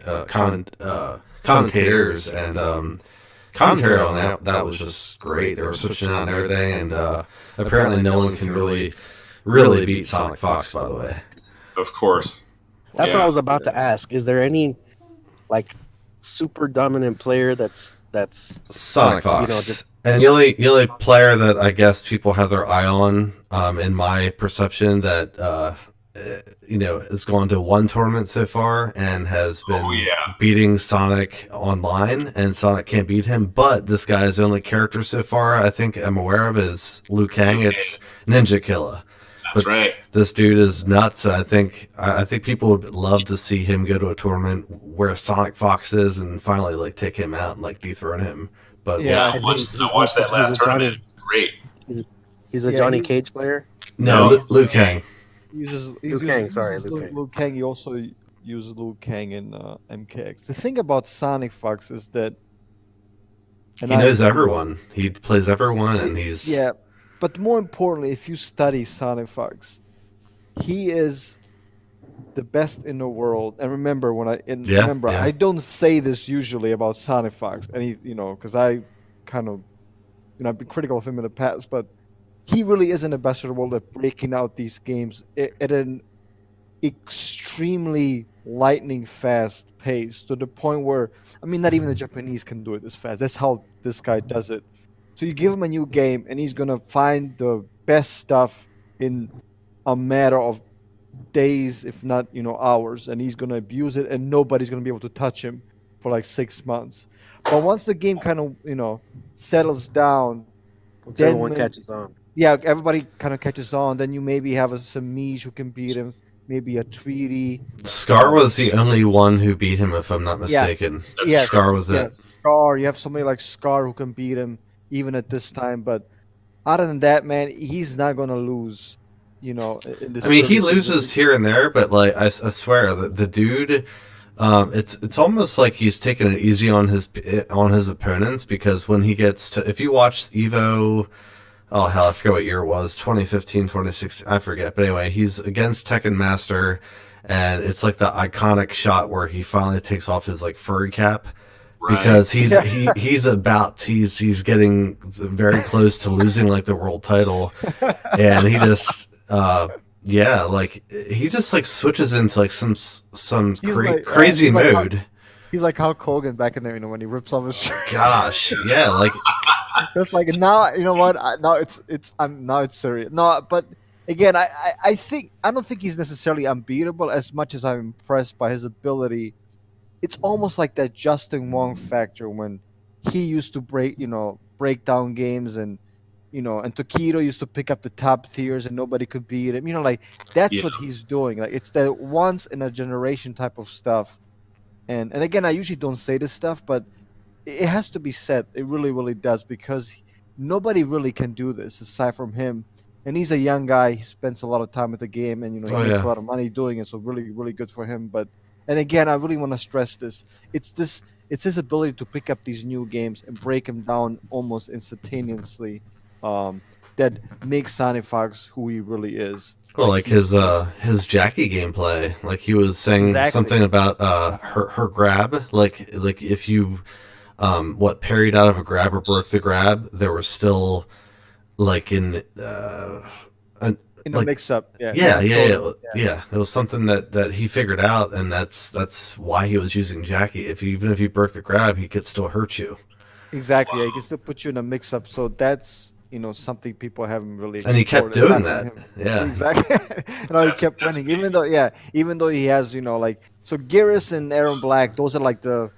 commentators, and commentary on that was just great. They were switching out and everything, and apparently no one can really beat Sonic Fox, by the way. Of course. That's what I was about to ask. Is there any like super dominant player that's Sonic Fox? And the only player that I guess people have their eye on, in my perception, that has gone to one tournament so far and has been beating Sonic online, and Sonic can't beat him. But this guy's only character so far I think I'm aware of is Liu Kang. It's Ninja Killa. That's right. This dude is nuts. I think people would love to see him go to a tournament where Sonic Fox is and finally like take him out and like dethrone him. But I watched that last tournament. Great. He's a Johnny Cage player. No, Liu Kang. Liu Kang. He also uses Liu Kang in MKX. The thing about Sonic Fox is that he knows everyone. He plays everyone, and he's But more importantly, if you study Sonic Fox, he is the best in the world. And remember, I don't say this usually about Sonic Fox, and because I kind of, I've been critical of him in the past, but he really isn't the best in the world at breaking out these games at an extremely lightning fast pace, to the point where, not even the Japanese can do it this fast. That's how this guy does it. So you give him a new game, and he's gonna find the best stuff in a matter of days, if not hours, and he's gonna abuse it, and nobody's gonna be able to touch him for like 6 months. But once the game kind of settles down, then everyone catches on. Yeah, everybody kind of catches on. Then you maybe have some Miij who can beat him, maybe a Tweety. Scar was the only one who beat him, if I'm not mistaken. Yeah, Scar was it. Scar, you have somebody like Scar who can beat him even at this time. But other than that, man, he's not gonna lose. In this he loses here and there, but like I swear, the dude, it's almost like he's taking it easy on his opponents, because when he gets to, if you watch Evo, oh hell, I forget what year it was, 2015, 2016, I forget, but anyway, he's against Tekken Master, and it's like the iconic shot where he finally takes off his like furry cap, because he's he's getting very close to losing like the world title, and he just like he just like switches into like some crazy mode. He's like Hulk Hogan back in there, when he rips off his shirt. Gosh, yeah, like it's like now, you know what? Now it's serious. No, but again, I don't think he's necessarily unbeatable as much as I'm impressed by his ability. It's almost like that Justin Wong factor when he used to break down games, and and Tokido used to pick up the top tiers and nobody could beat him. Like that's what he's doing. Like it's that once in a generation type of stuff. And again, I usually don't say this stuff, but it has to be said. It really, really does, because nobody really can do this aside from him. And he's a young guy. He spends a lot of time with the game, and he makes a lot of money doing it. So really, really good for him. And again, I really want to stress this. It's his ability to pick up these new games and break them down almost instantaneously that makes Sonic Fox who he really is. Well, like his Jackie gameplay, like he was saying something about her grab, like if you parried out of a grab or broke the grab, there was still like in a mix-up. Yeah. It was something that he figured out, and that's why he was using Jackie. Even if you broke the grab, he could still hurt you. Exactly. Yeah, he can still put you in a mix-up. So that's something people haven't really explored. And he kept doing that. Yeah. Exactly. He kept winning, even though he has so Geras and Aaron Black, those are like the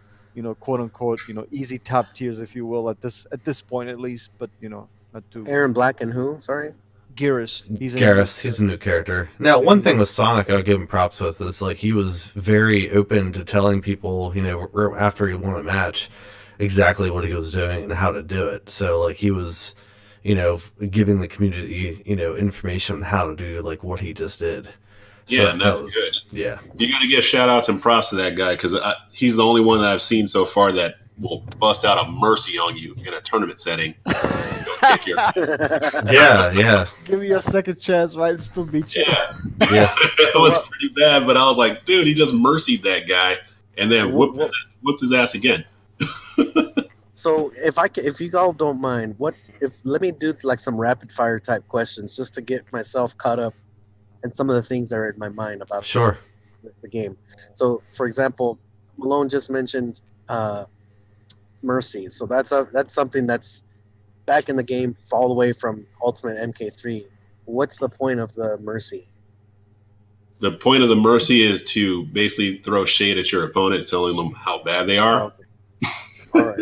quote unquote easy top tiers, if you will, at this point at least, but not too. Aaron Black and who? Sorry. Geras. He's a new character. Now, one thing with Sonic I would give him props with is like he was very open to telling people, after he won a match, exactly what he was doing and how to do it. So like he was, giving the community, information on how to do like what he just did. Yeah, and that's good. Yeah. You got to give shout outs and props to that guy, because he's the only one that I've seen so far that will bust out a mercy on you in a tournament setting. Yeah. Give me a second chance, right? And still beat you. Yeah. It was pretty bad, but I was like, dude, he just mercied that guy and then whooped his ass again. So if you all don't mind, let me do like some rapid fire type questions just to get myself caught up and some of the things that are in my mind about the game. So, for example, Malone just mentioned Mercy. So that's something that's back in the game all the way from Ultimate MK3. What's the point of the Mercy? The point of the Mercy is to basically throw shade at your opponent, telling them how bad they are. Okay. All right.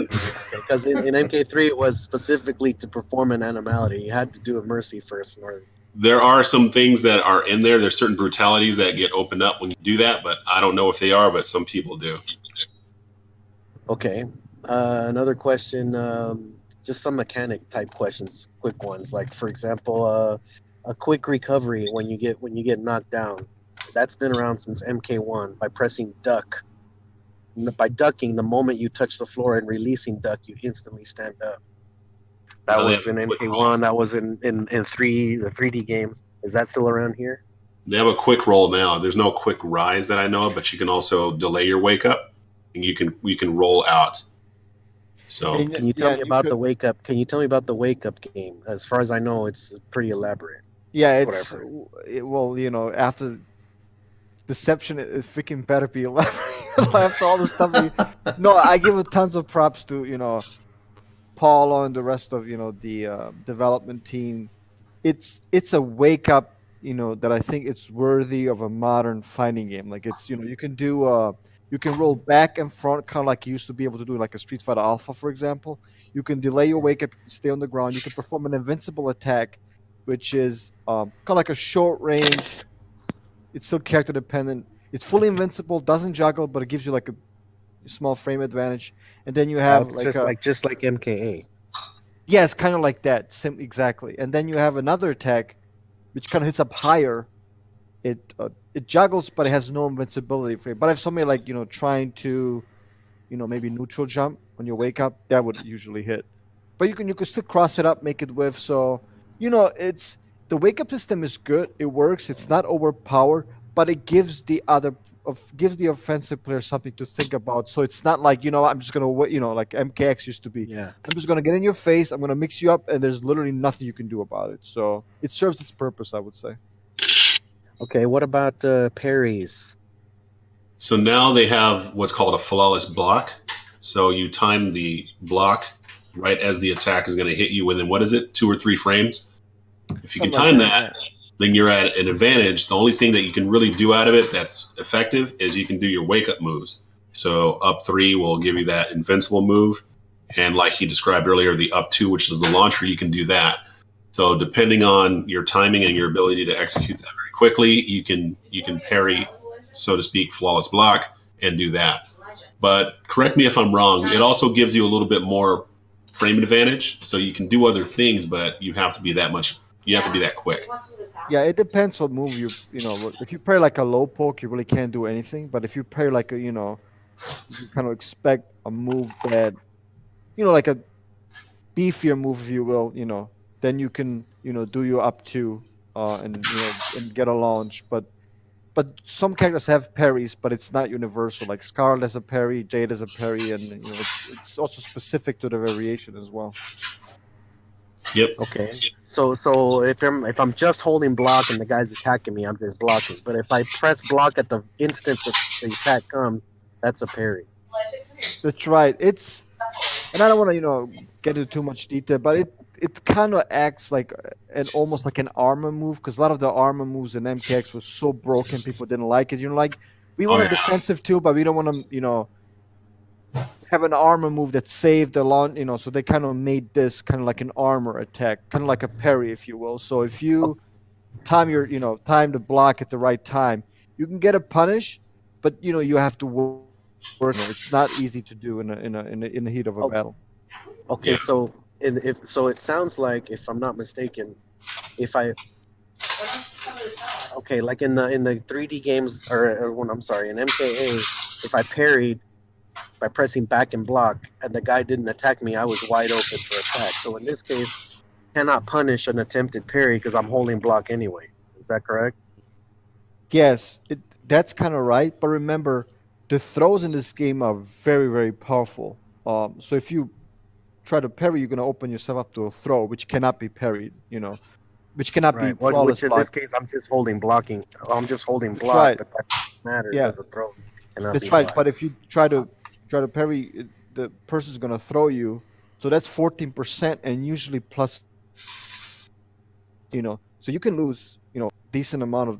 Because in MK3 it was specifically to perform an animality. You had to do a Mercy first in order. There are some things that are in there. There's certain brutalities that get opened up when you do that, but I don't know if they are, but some people do. Okay. Another question, just some mechanic type questions, quick ones. Like, for example, a quick recovery when you get knocked down. That's been around since MK1 by pressing duck. By ducking, the moment you touch the floor and releasing duck, you instantly stand up. That was in MK1. That was in the 3D games. Is that still around here? They have a quick roll now. There's no quick rise that I know of, but you can also delay your wake up, and you can roll out. So can you tell me about the wake up? Can you tell me about the wake up game? As far as I know, it's pretty elaborate. Yeah, after Deception, it freaking better be elaborate. After all the stuff, no, I give it tons of props to Paulo and the rest of the development team. It's a wake up that I think it's worthy of a modern fighting game. Like it's you can do you can roll back and front, kind of like you used to be able to do like a Street Fighter Alpha, for example. You can delay your wake up, stay on the ground. You can perform an invincible attack, which is kind of like a short range. It's still character dependent. It's fully invincible, doesn't juggle, but it gives you like a small frame advantage. And then you have just like MKA. Yes, kind of like that. Exactly. And then you have another attack, which kind of hits up higher. It juggles, but it has no invincibility frame. But if somebody like trying to, maybe neutral jump when you wake up, that would usually hit. But you can still cross it up, make it whiff. So it's the wake up system is good. It works. It's not overpowered, but it gives the other gives the offensive player something to think about. So it's not like I'm just gonna like MKX used to be. Yeah. I'm just gonna get in your face. I'm gonna mix you up, and there's literally nothing you can do about it. So it serves its purpose, I would say. Okay, what about parries? So now they have what's called a flawless block. So you time the block right as the attack is going to hit you within, what is it, 2 or 3 frames? If you can Something like time that, then you're at an advantage. The only thing that you can really do out of it that's effective is you can do your wake up moves. So up 3 will give you that invincible move. And like he described earlier, the up 2, which is the launcher, you can do that. So depending on your timing and your ability to execute that very quickly, you can parry, so to speak, flawless block and do that. But correct me if I'm wrong, it also gives you a little bit more frame advantage. So you can do other things, but you have to be that quick. Yeah, it depends what move if you parry like a low poke, you really can't do anything. But if you parry like you kind of expect a move that like a beefier move, if you will, then you can do your up to and and get a launch. But some characters have parries, but it's not universal. Like Scarlet has a parry, Jade has a parry, and it's also specific to the variation as well. Yep. Okay. So if I'm just holding block and the guy's attacking me, I'm just blocking. But if I press block at the instant the attack comes, that's a parry. That's right. And I don't want to get into too much detail, but it kind of acts like almost like an armor move, because a lot of the armor moves in MKX was so broken, people didn't like it. Like we want a defensive too, but we don't want to have an armor move that saved the launch. So they kind of made this kind of like an armor attack, kind of like a parry, if you will. So if you time the block at the right time, you can get a punish, but you have to work. It's not easy to do in the heat of a battle. Okay, so it sounds like, if I'm not mistaken, if I like in the 3D games, or when I'm sorry, in MKA, if I parried by pressing back and block and the guy didn't attack me, I was wide open for attack. So in this case, cannot punish an attempted parry because I'm holding block anyway. Is that correct? Yes, that's kind of right. But remember, the throws in this game are very, very powerful. So if you try to parry, you're going to open yourself up to a throw, which cannot be parried, which cannot be flawless. Which in this case, I'm just holding blocking. I'm just holding block, right. But that matters as a throw. That's right. But if you try to parry, the person's going to throw you. So that's 14%, and usually plus, so you can lose, decent amount of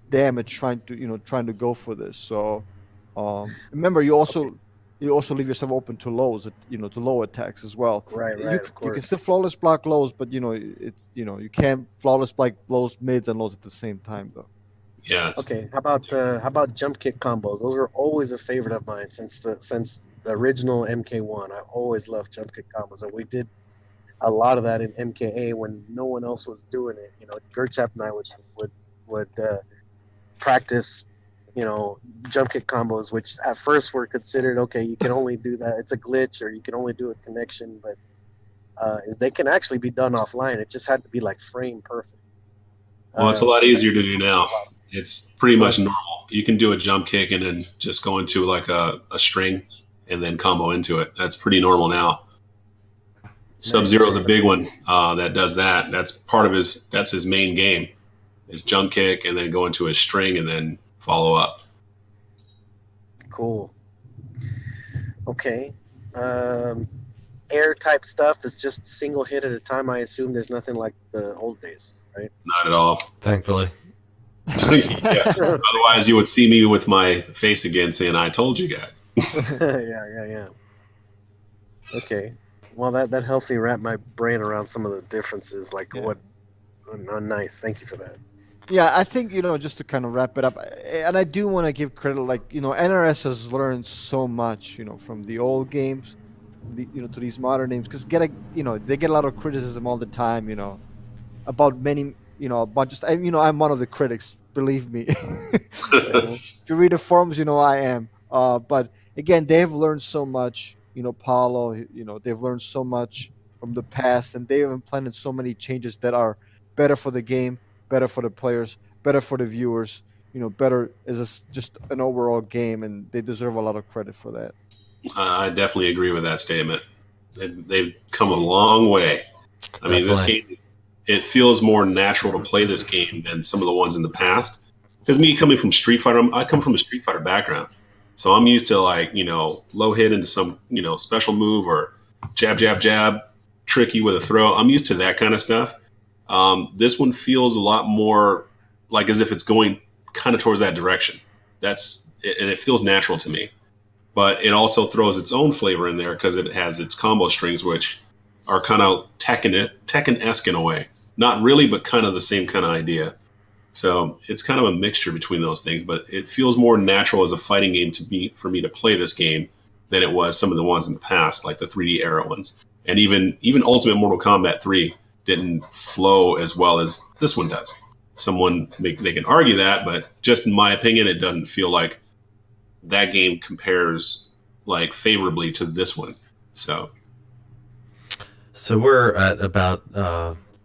damage trying to go for this. So remember, you also leave yourself open to lows, to low attacks as well. Right. Of course. You can still flawless block lows, but it's you can't flawless block lows, mids, and lows at the same time, though. Yeah. Okay. How about jump kick combos? Those were always a favorite of mine since the original MK1. I always loved jump kick combos, and we did a lot of that in MKA when no one else was doing it. Gerchap and I would practice, jump kick combos, which at first were considered, okay, you can only do that, it's a glitch, or you can only do a connection, but they can actually be done offline. It just had to be like frame perfect. Well, it's a lot easier to do now. It's pretty much normal. You can do a jump kick and then just go into like a string and then combo into it. That's pretty normal now. Sub-Zero is a big one that does that. That's part of his main game. Is jump kick and then go into a string and then follow up. Cool. Okay. Air type stuff is just single hit at a time. I assume there's nothing like the old days, right? Not at all. Thankfully. Yeah. Otherwise, you would see me with my face again saying, "I told you guys." Yeah. Okay. Well, that helps me wrap my brain around some of the differences. Like what? Nice. Thank you for that. Yeah, I think just to kind of wrap it up, and I do want to give credit. Like NRS has learned so much, from the old games, to these modern games, because they get a lot of criticism all the time, about many, about just I'm one of the critics. Believe me, if you read the forums, I am. But again, they have learned so much. Paulo, they've learned so much from the past, and they have implemented so many changes that are better for the game, better for the players, better for the viewers. better as just an overall game, and they deserve a lot of credit for that. I definitely agree with that statement. They've come a long way. I mean, this game, it feels more natural to play this game than some of the ones in the past. Because me coming from Street Fighter, I come from a Street Fighter background. So I'm used to low hit into some, special move or jab, jab, jab, tricky with a throw. I'm used to that kind of stuff. This one feels a lot more like as if it's going kind of towards that direction. And it feels natural to me. But it also throws its own flavor in there because it has its combo strings, which are kind of Tekken-esque in a way. Not really, but kind of the same kind of idea. So it's kind of a mixture between those things, but it feels more natural as a fighting game for me to play this game than it was some of the ones in the past, like the 3D era ones. And even Ultimate Mortal Kombat 3 didn't flow as well as this one does. They can argue that, but just in my opinion, it doesn't feel like that game compares like favorably to this one. So we're at about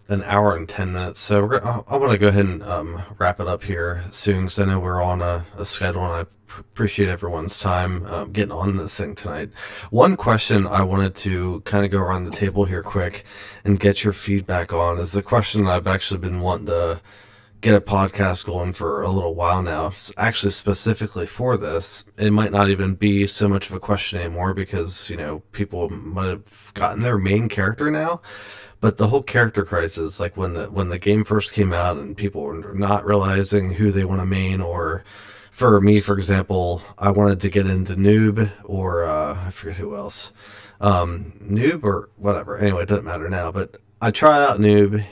an hour and 10 minutes. So I want to go ahead and wrap it up here soon, because I know we're on a schedule, and I appreciate everyone's time getting on this thing tonight. One question I wanted to kind of go around the table here quick and get your feedback on is the question I've actually been wanting to get a podcast going for a little while now. It's actually specifically for this. It might not even be so much of a question anymore because, people might have gotten their main character now. But the whole character crisis, like when the game first came out and people were not realizing who they want to main, or for me, for example, I wanted to get into Noob or I forget who else. Noob or whatever. Anyway, it doesn't matter now, but I tried out Noob.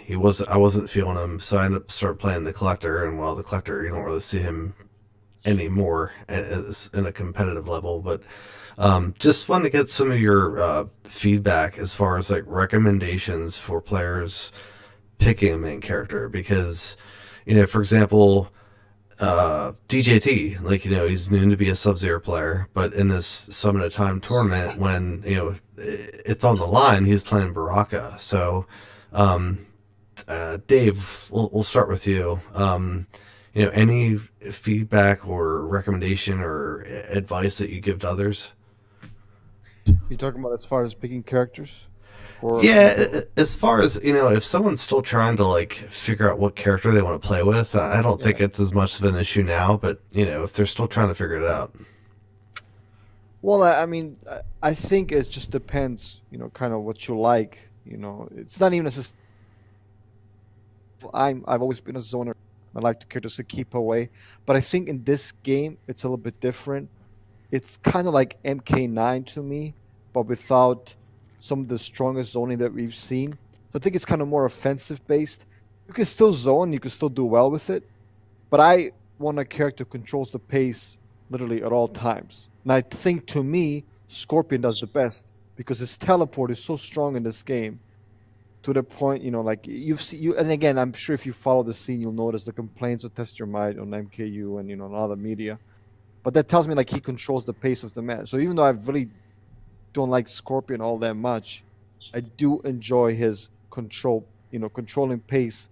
I wasn't feeling him, so I ended up started playing the Collector, and the Collector, you don't really see him anymore in a competitive level, but just wanted to get some of your feedback as far as like recommendations for players picking a main character, because for example, DJT, he's known to be a Sub-Zero player, but in this Summon of Time tournament, when it's on the line, he's playing Baraka. So Dave, we'll start with you. Any feedback or recommendation or advice that you give to others? You talking about as far as picking characters? Yeah, as far as, if someone's still trying to figure out what character they want to play with, I don't think it's as much of an issue now, but if they're still trying to figure it out. Well, I mean, I think it just depends, kind of what you like. It's not even necessarily. I've always been a zoner. I like the characters to keep away, but I think in this game it's a little bit different. It's kind of like MK9 to me, but without some of the strongest zoning that we've seen. So I think it's kind of more offensive based. You can still zone, you can still do well with it, but I want a character who controls the pace literally at all times. And I think to me, Scorpion does the best because his teleport is so strong in this game, to the point, and again, I'm sure if you follow the scene, you'll notice the complaints of Test Your Might on MKU and on other media. But that tells me he controls the pace of the match. So even though I really don't like Scorpion all that much, I do enjoy his controlling pace,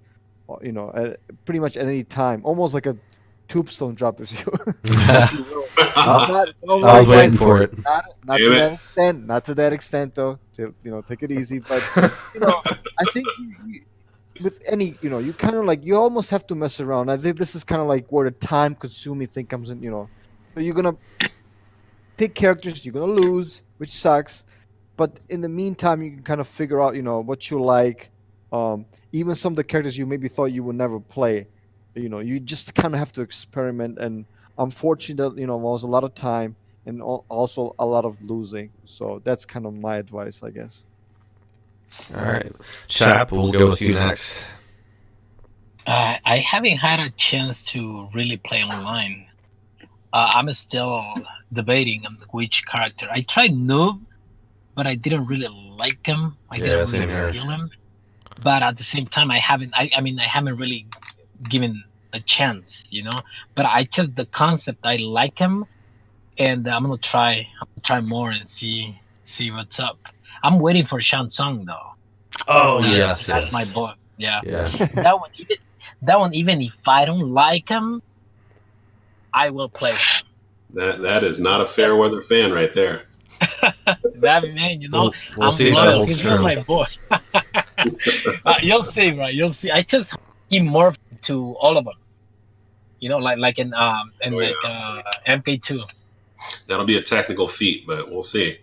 pretty much at any time, almost like a tombstone drop, if you. I was waiting for it. Not to that extent, though. Take it easy. But I think with any, you kind of you almost have to mess around. I think this is kind of where the time-consuming thing comes in. So you're gonna pick characters, you're gonna lose, which sucks. But in the meantime, you can kind of figure out, what you like. Even some of the characters you maybe thought you would never play. You just kind of have to experiment, and unfortunately, it was a lot of time and also a lot of losing. So that's kind of my advice, I guess. All right, Chap, we'll go with you next. I haven't had a chance to really play online. I'm still debating on which character. I tried Noob, but I didn't really like him. I didn't really feel him. But at the same time, I haven't really given a chance, But I just the concept. I like him, and I'm gonna try more and see what's up. I'm waiting for Shang Tsung though. Oh yes, that's my boy. Yeah. Yeah. That one, even if I don't like him, I will play with That is not a fair weather fan right there. that man. We'll I'm see if that loyal. holds He's true. not my boy. You'll see, right? You'll see. I just he morphed to all of them. Like in MK2. That'll be a technical feat, but we'll see.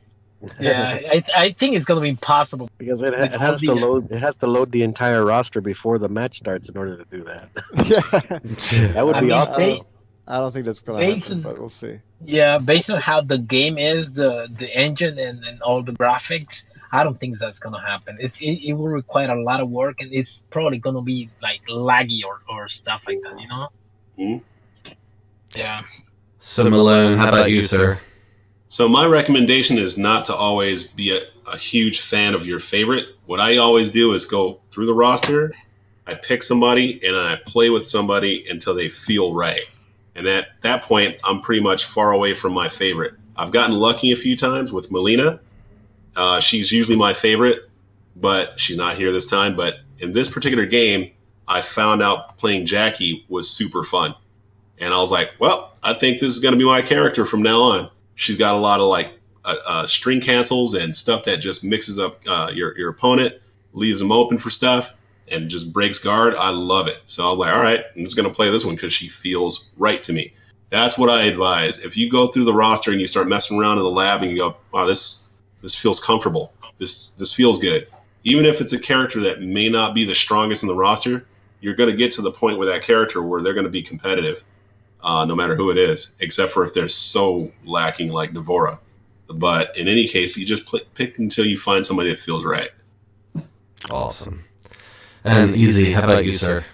Yeah, I think it's gonna be impossible because it has to load. It has to load the entire roster before the match starts in order to do that. Yeah. That would be awesome. I don't think that's gonna happen, but we'll see. Yeah, based on how the game is, the engine and all the graphics, I don't think that's gonna happen. It will require a lot of work, and it's probably gonna be like laggy or stuff like that. Mm-hmm. Yeah. So Malone, how about you, sir? So my recommendation is not to always be a huge fan of your favorite. What I always do is go through the roster, I pick somebody, and I play with somebody until they feel right. And at that point, I'm pretty much far away from my favorite. I've gotten lucky a few times with Melina. She's usually my favorite, but she's not here this time. But in this particular game, I found out playing Jackie was super fun. And I was like, well, I think this is going to be my character from now on. She's got a lot of string cancels and stuff that just mixes up your opponent, leaves them open for stuff, and just breaks guard. I love it. So I'm like, all right, I'm just going to play this one because she feels right to me. That's what I advise. If you go through the roster and you start messing around in the lab and you go, wow, this feels comfortable. This feels good. Even if it's a character that may not be the strongest in the roster, you're going to get to the point with that character where they're going to be competitive. No matter who it is, except for if they're so lacking like Devora. But in any case, you just pick until you find somebody that feels right. Awesome. And Easy, how about you, sir?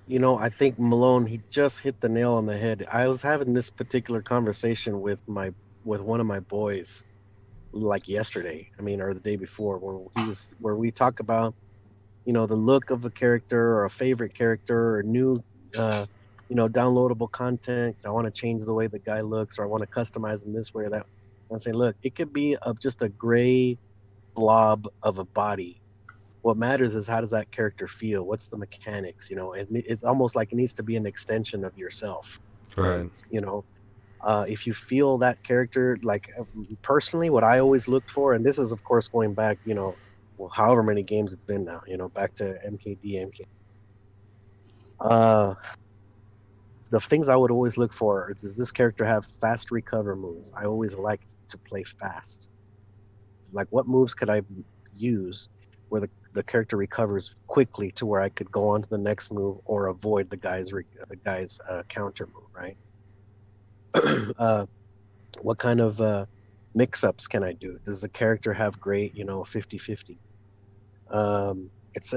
I think Malone, he just hit the nail on the head. I was having this particular conversation with one of my boys, like yesterday. Or the day before, where we talk about, the look of a character or a favorite character or new. Downloadable content. So I want to change the way the guy looks, or I want to customize him this way or that. I say, look, it could be just a gray blob of a body. What matters is how does that character feel? What's the mechanics? It's almost like it needs to be an extension of yourself. Right. If you feel that character, like personally, what I always looked for, and this is of course going back, however many games it's been now, back to MK. The things I would always look for, does this character have fast recover moves? I always liked to play fast. Like, what moves could I use where the character recovers quickly to where I could go on to the next move or avoid the guy's counter move, right? What kind of mix-ups can I do? Does the character have great, 50-50?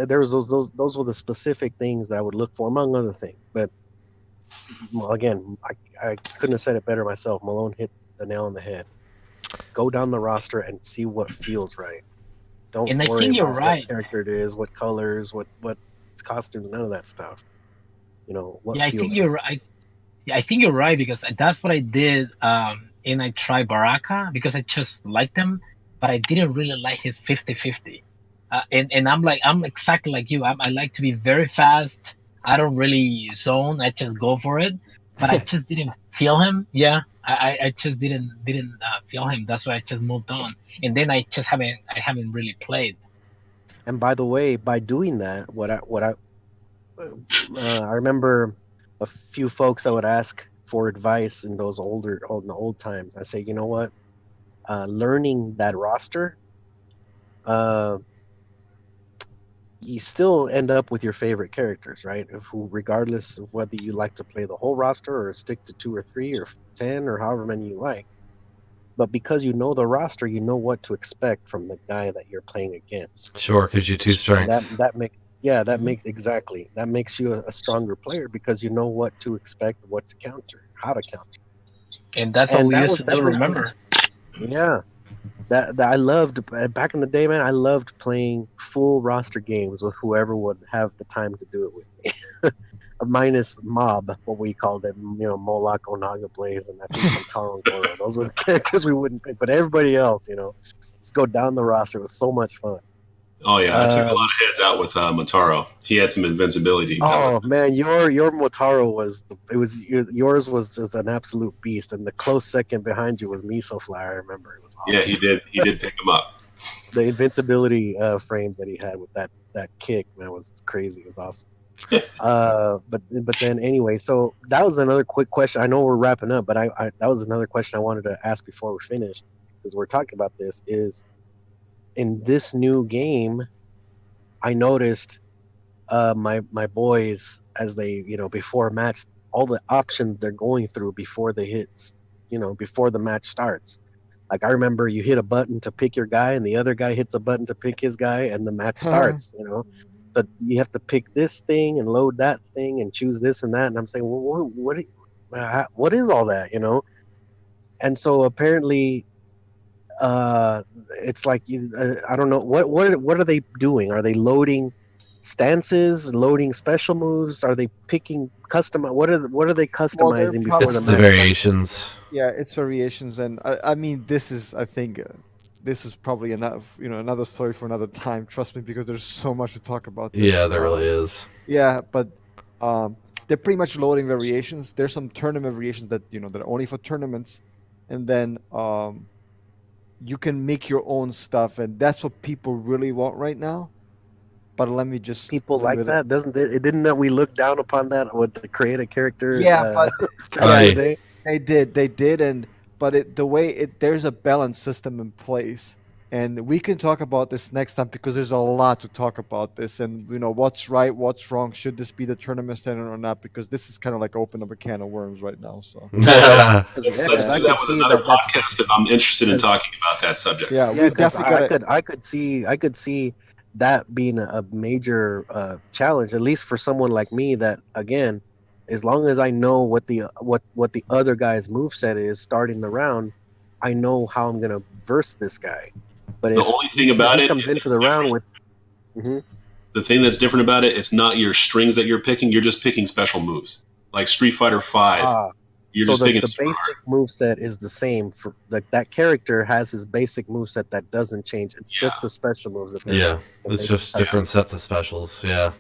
There was those were the specific things that I would look for, among other things. But again, I couldn't have said it better myself. Malone hit the nail on the head. Go down the roster and see what feels right. Don't worry about what character it is, what colors, what costumes, none of that stuff. What I feels think you're right. I think you're right, because that's what I did. And I tried Baraka because I just liked him, but I didn't really like his 50-50. And I'm exactly like you. I like to be very fast. I don't really zone. I just go for it. But I just didn't feel him. Yeah, I just didn't feel him. That's why I just moved on. And then I haven't really played. And by the way, by doing that, I remember a few folks that would ask for advice in those old times. I say, you know what? Learning that roster, you still end up with your favorite characters, right? Regardless of whether you like to play the whole roster or stick to 2 or 3 or 10 or however many you like. But because you know the roster, you know what to expect from the guy that you're playing against. Sure, because you 2 strengths. That makes you a stronger player because you know what to expect, what to counter, how to counter. And that's what we used to do, remember? Yeah. That I loved back in the day, man. I loved playing full roster games with whoever would have the time to do it with me. Minus Mob, what we called it, Moloch, Onaga Blaze, and I think Taro and Goro. Those were the characters we wouldn't pick, but everybody else, let's go down the roster. It was so much fun. Oh yeah, I took a lot of heads out with Motaro. He had some invincibility. Oh man, your Motaro yours was just an absolute beast, and the close second behind you was Misofly. I remember it was awesome. Yeah, he did pick him up. The invincibility frames that he had with that kick, man, was crazy. It was awesome. But then anyway, so that was another quick question. I know we're wrapping up, but I that was another question I wanted to ask before we finish, because we're talking about this. Is in this new game, I noticed my boys, as they, before a match, all the options they're going through before they hit, before the match starts. Like I remember you hit a button to pick your guy and the other guy hits a button to pick his guy and the match starts, but you have to pick this thing and load that thing and choose this and that. And I'm saying, well, what is all that, And so apparently, it's like I don't know what are they doing? Are they loading stances, loading special moves? Are they picking custom? What are they customizing before the match? It's the variations. Yeah, it's variations, and I mean, I think this is probably another story for another time. Trust me, because there's so much to talk about. This. Yeah, there really is. Yeah, but they're pretty much loading variations. There's some tournament variations that that are only for tournaments, and then you can make your own stuff, and that's what people really want right now. But let me just people like that, doesn't it? Didn't that we look down upon that with the create a character? Yeah, but they did, and there's a balance system in place, and we can talk about this next time because there's a lot to talk about this, and what's right, what's wrong, should this be the tournament standard or not? Because this is kind of like open up a can of worms right now. So let's do that with another podcast because I'm interested in talking about that subject. Yeah, we definitely I could see that being a major challenge, at least for someone like me. That again, as long as I know what the other guy's moveset is starting the round, I know how I'm gonna verse this guy. But the only thing about it comes into the round with the thing that's different about it, it's not your strings that you're picking. You're just picking special moves, like Street Fighter V. You're just picking the basic moveset is the same for that character has his basic moveset that doesn't change. It's just the special moves that it's just different sets of specials. Yeah.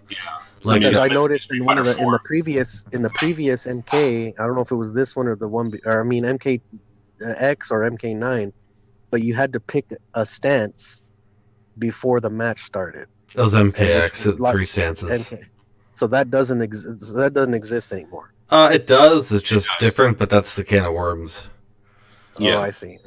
Like, because I noticed in the previous MK, I don't know if it was this one or the one, MK X or MK9, but you had to pick a stance before the match started. It was MKX at 3 stances. MK. So that doesn't exist anymore. It does. It's just different, but that's the can of worms. Yeah, I see.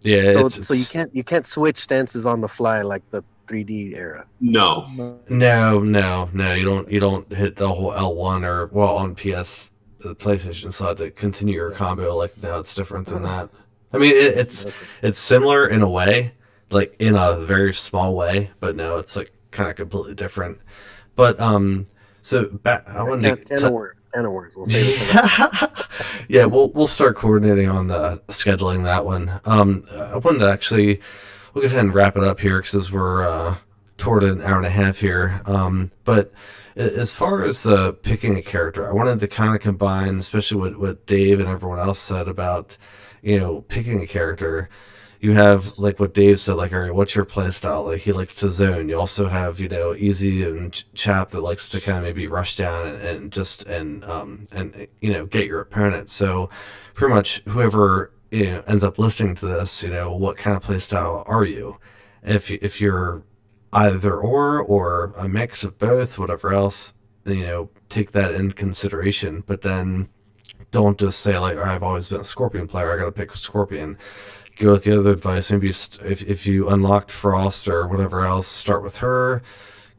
Yeah. So you can't switch stances on the fly like the 3D era. No. You don't hit the whole L1 or on PS, the PlayStation side to continue your combo. Like now, it's different than that. I mean, it's similar in a way, like in a very small way, but no, it's like kind of completely different. But so I wanted to 10 words. We'll say this. Yeah, we'll start coordinating on the scheduling that one. I wanted to actually we'll go ahead and wrap it up here because we're toward an hour and a half here. But as far as picking a character, I wanted to kind of combine, especially what Dave and everyone else said about picking a character. You have like what Dave said, like, all right, what's your play style? Like he likes to zone. You also have, Easy and Chap that likes to kind of maybe rush down and get your opponent. So pretty much whoever ends up listening to this, what kind of play style are you? If you're either or a mix of both, whatever else, take that in consideration. But then don't just say like, I've always been a Scorpion player, I got to pick a Scorpion. Go with the other advice. Maybe if you unlocked Frost or whatever else, start with her.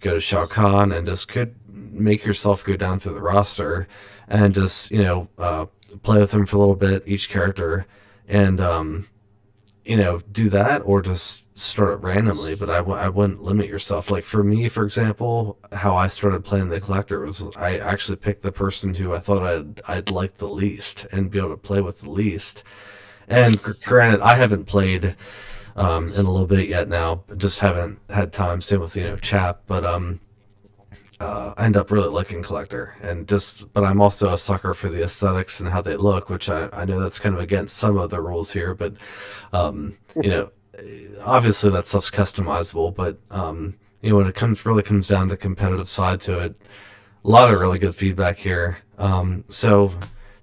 Go to Shao Kahn and just could make yourself go down through the roster and just play with them for a little bit, each character, and do that, or just start it randomly. But I wouldn't limit yourself. Like for me, for example, how I started playing the Collector was I actually picked the person who I thought I'd like the least and be able to play with the least. And granted, I haven't played in a little bit yet now, just haven't had time. Same with Chap, but I end up really liking Collector, but I'm also a sucker for the aesthetics and how they look, which I know that's kind of against some of the rules here, but obviously that stuff's customizable. But when it really comes down to the competitive side to it, a lot of really good feedback here. So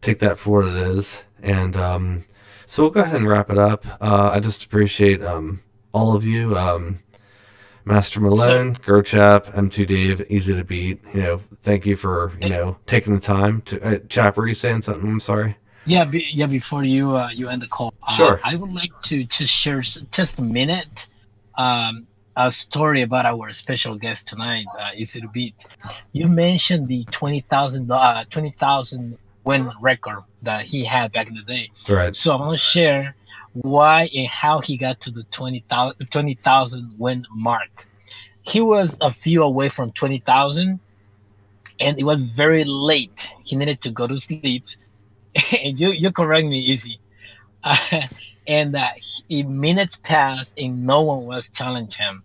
take that for what it is. And so we'll go ahead and wrap it up. I just appreciate all of you. Master Malone, Gerchap, m2dave, eazytobeat. Thank you for taking the time to. Chap, were you saying something? I'm sorry. Yeah, before you end the call, sure. I would like to just share just a minute, a story about our special guest tonight, eazytobeat. You mentioned the 20,000 win record that he had back in the day. Right. So I want to share why and how he got to the 20,000 win mark. He was a few away from 20,000, and it was very late. He needed to go to sleep. And you correct me, Easy. And minutes passed and no one was challenging him.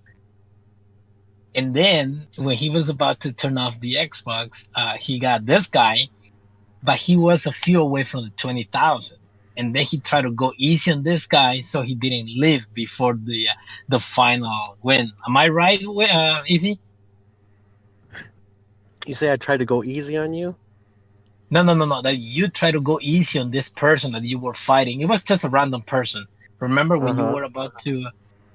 And then when he was about to turn off the Xbox, he got this guy, but he was a few away from the 20,000. And then he tried to go easy on this guy, so he didn't leave before the final win. Am I right, Easy? You say I tried to go easy on you? No. That you try to go easy on this person that you were fighting. It was just a random person. Remember when you were about to?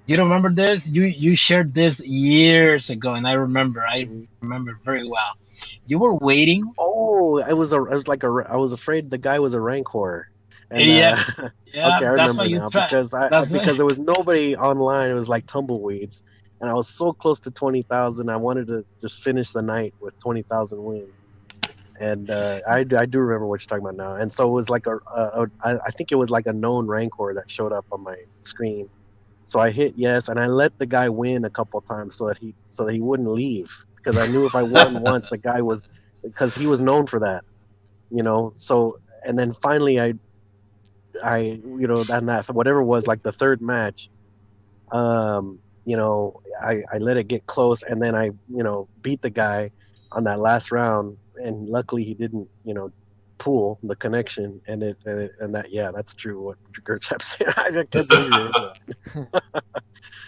You don't remember this? You shared this years ago, and I remember very well. You were waiting. Oh, I was afraid the guy was a rancor. And, yeah. Okay, I that's remember why you now tried. because there was nobody online. It was like tumbleweeds, and I was so close to 20,000. I wanted to just finish the night with 20,000 wins. And I do remember what you're talking about now. And so it was like I think it was like a known rancor that showed up on my screen. So I hit yes, and I let the guy win a couple of times so that he wouldn't leave, because I knew if I won once, the guy was, because he was known for that, So and then finally I and that whatever was like the third match, I let it get close, and then I beat the guy on that last round. And luckily he didn't, pull the connection, and that's true what Gerchap said. I can't believe it.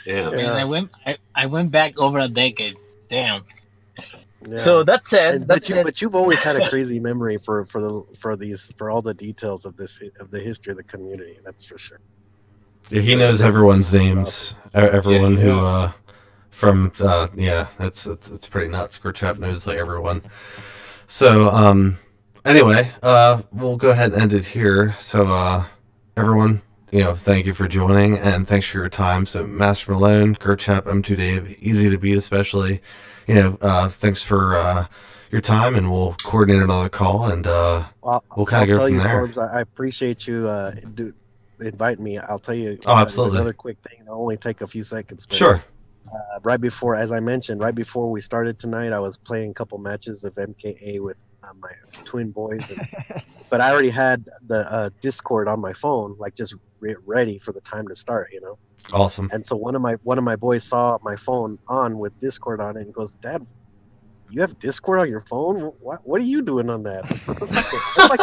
Yeah. And I went back over a decade. Damn. Yeah. So that's it. But you've always had a crazy memory for all the details of the history of the community. That's for sure. Yeah, he knows everyone's names. Everyone who from it's pretty nuts. Gerchap knows like everyone. So, anyway, we'll go ahead and end it here. So, everyone, thank you for joining, and thanks for your time. So, Master Malone, Gerchap, m2dave, eazytobeat especially, thanks for your time, and we'll coordinate another call, and we'll kind of go from there. Storms, I appreciate you inviting me. I'll tell you absolutely. Another quick thing. It'll only take a few seconds. Sure. Right before, as I mentioned, right before we started tonight, I was playing a couple matches of MKA with my twin boys, but I already had the Discord on my phone, like just ready for the time to start, Awesome. And so one of my boys saw my phone on with Discord on it, and goes, "Dad, you have Discord on your phone? What are you doing on that? That's like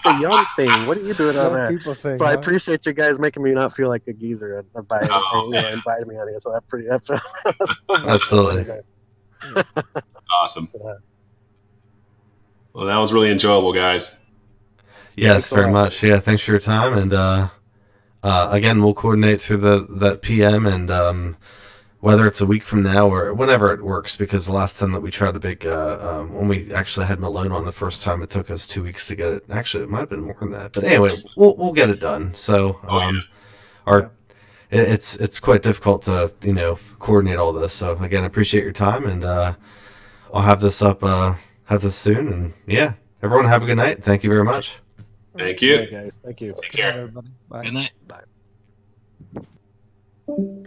a young thing. What are you doing on that?" Thing, so I appreciate you guys making me not feel like a geezer by inviting me on here. So that's absolutely awesome. Well, that was really enjoyable, guys. Yes, very much. Yeah, thanks for your time, and again, we'll coordinate through that PM, and whether it's a week from now or whenever it works, because the last time that we tried to make, when we actually had Malone on the first time, it took us 2 weeks to get it. Actually, it might have been more than that. But anyway, we'll get it done. So it's quite difficult to coordinate all this. So again, I appreciate your time, and I'll have this up soon. And yeah, everyone have a good night. Thank you very much. Thank you. Hey guys, thank you. Take care. Everybody. Bye. Good night. Bye.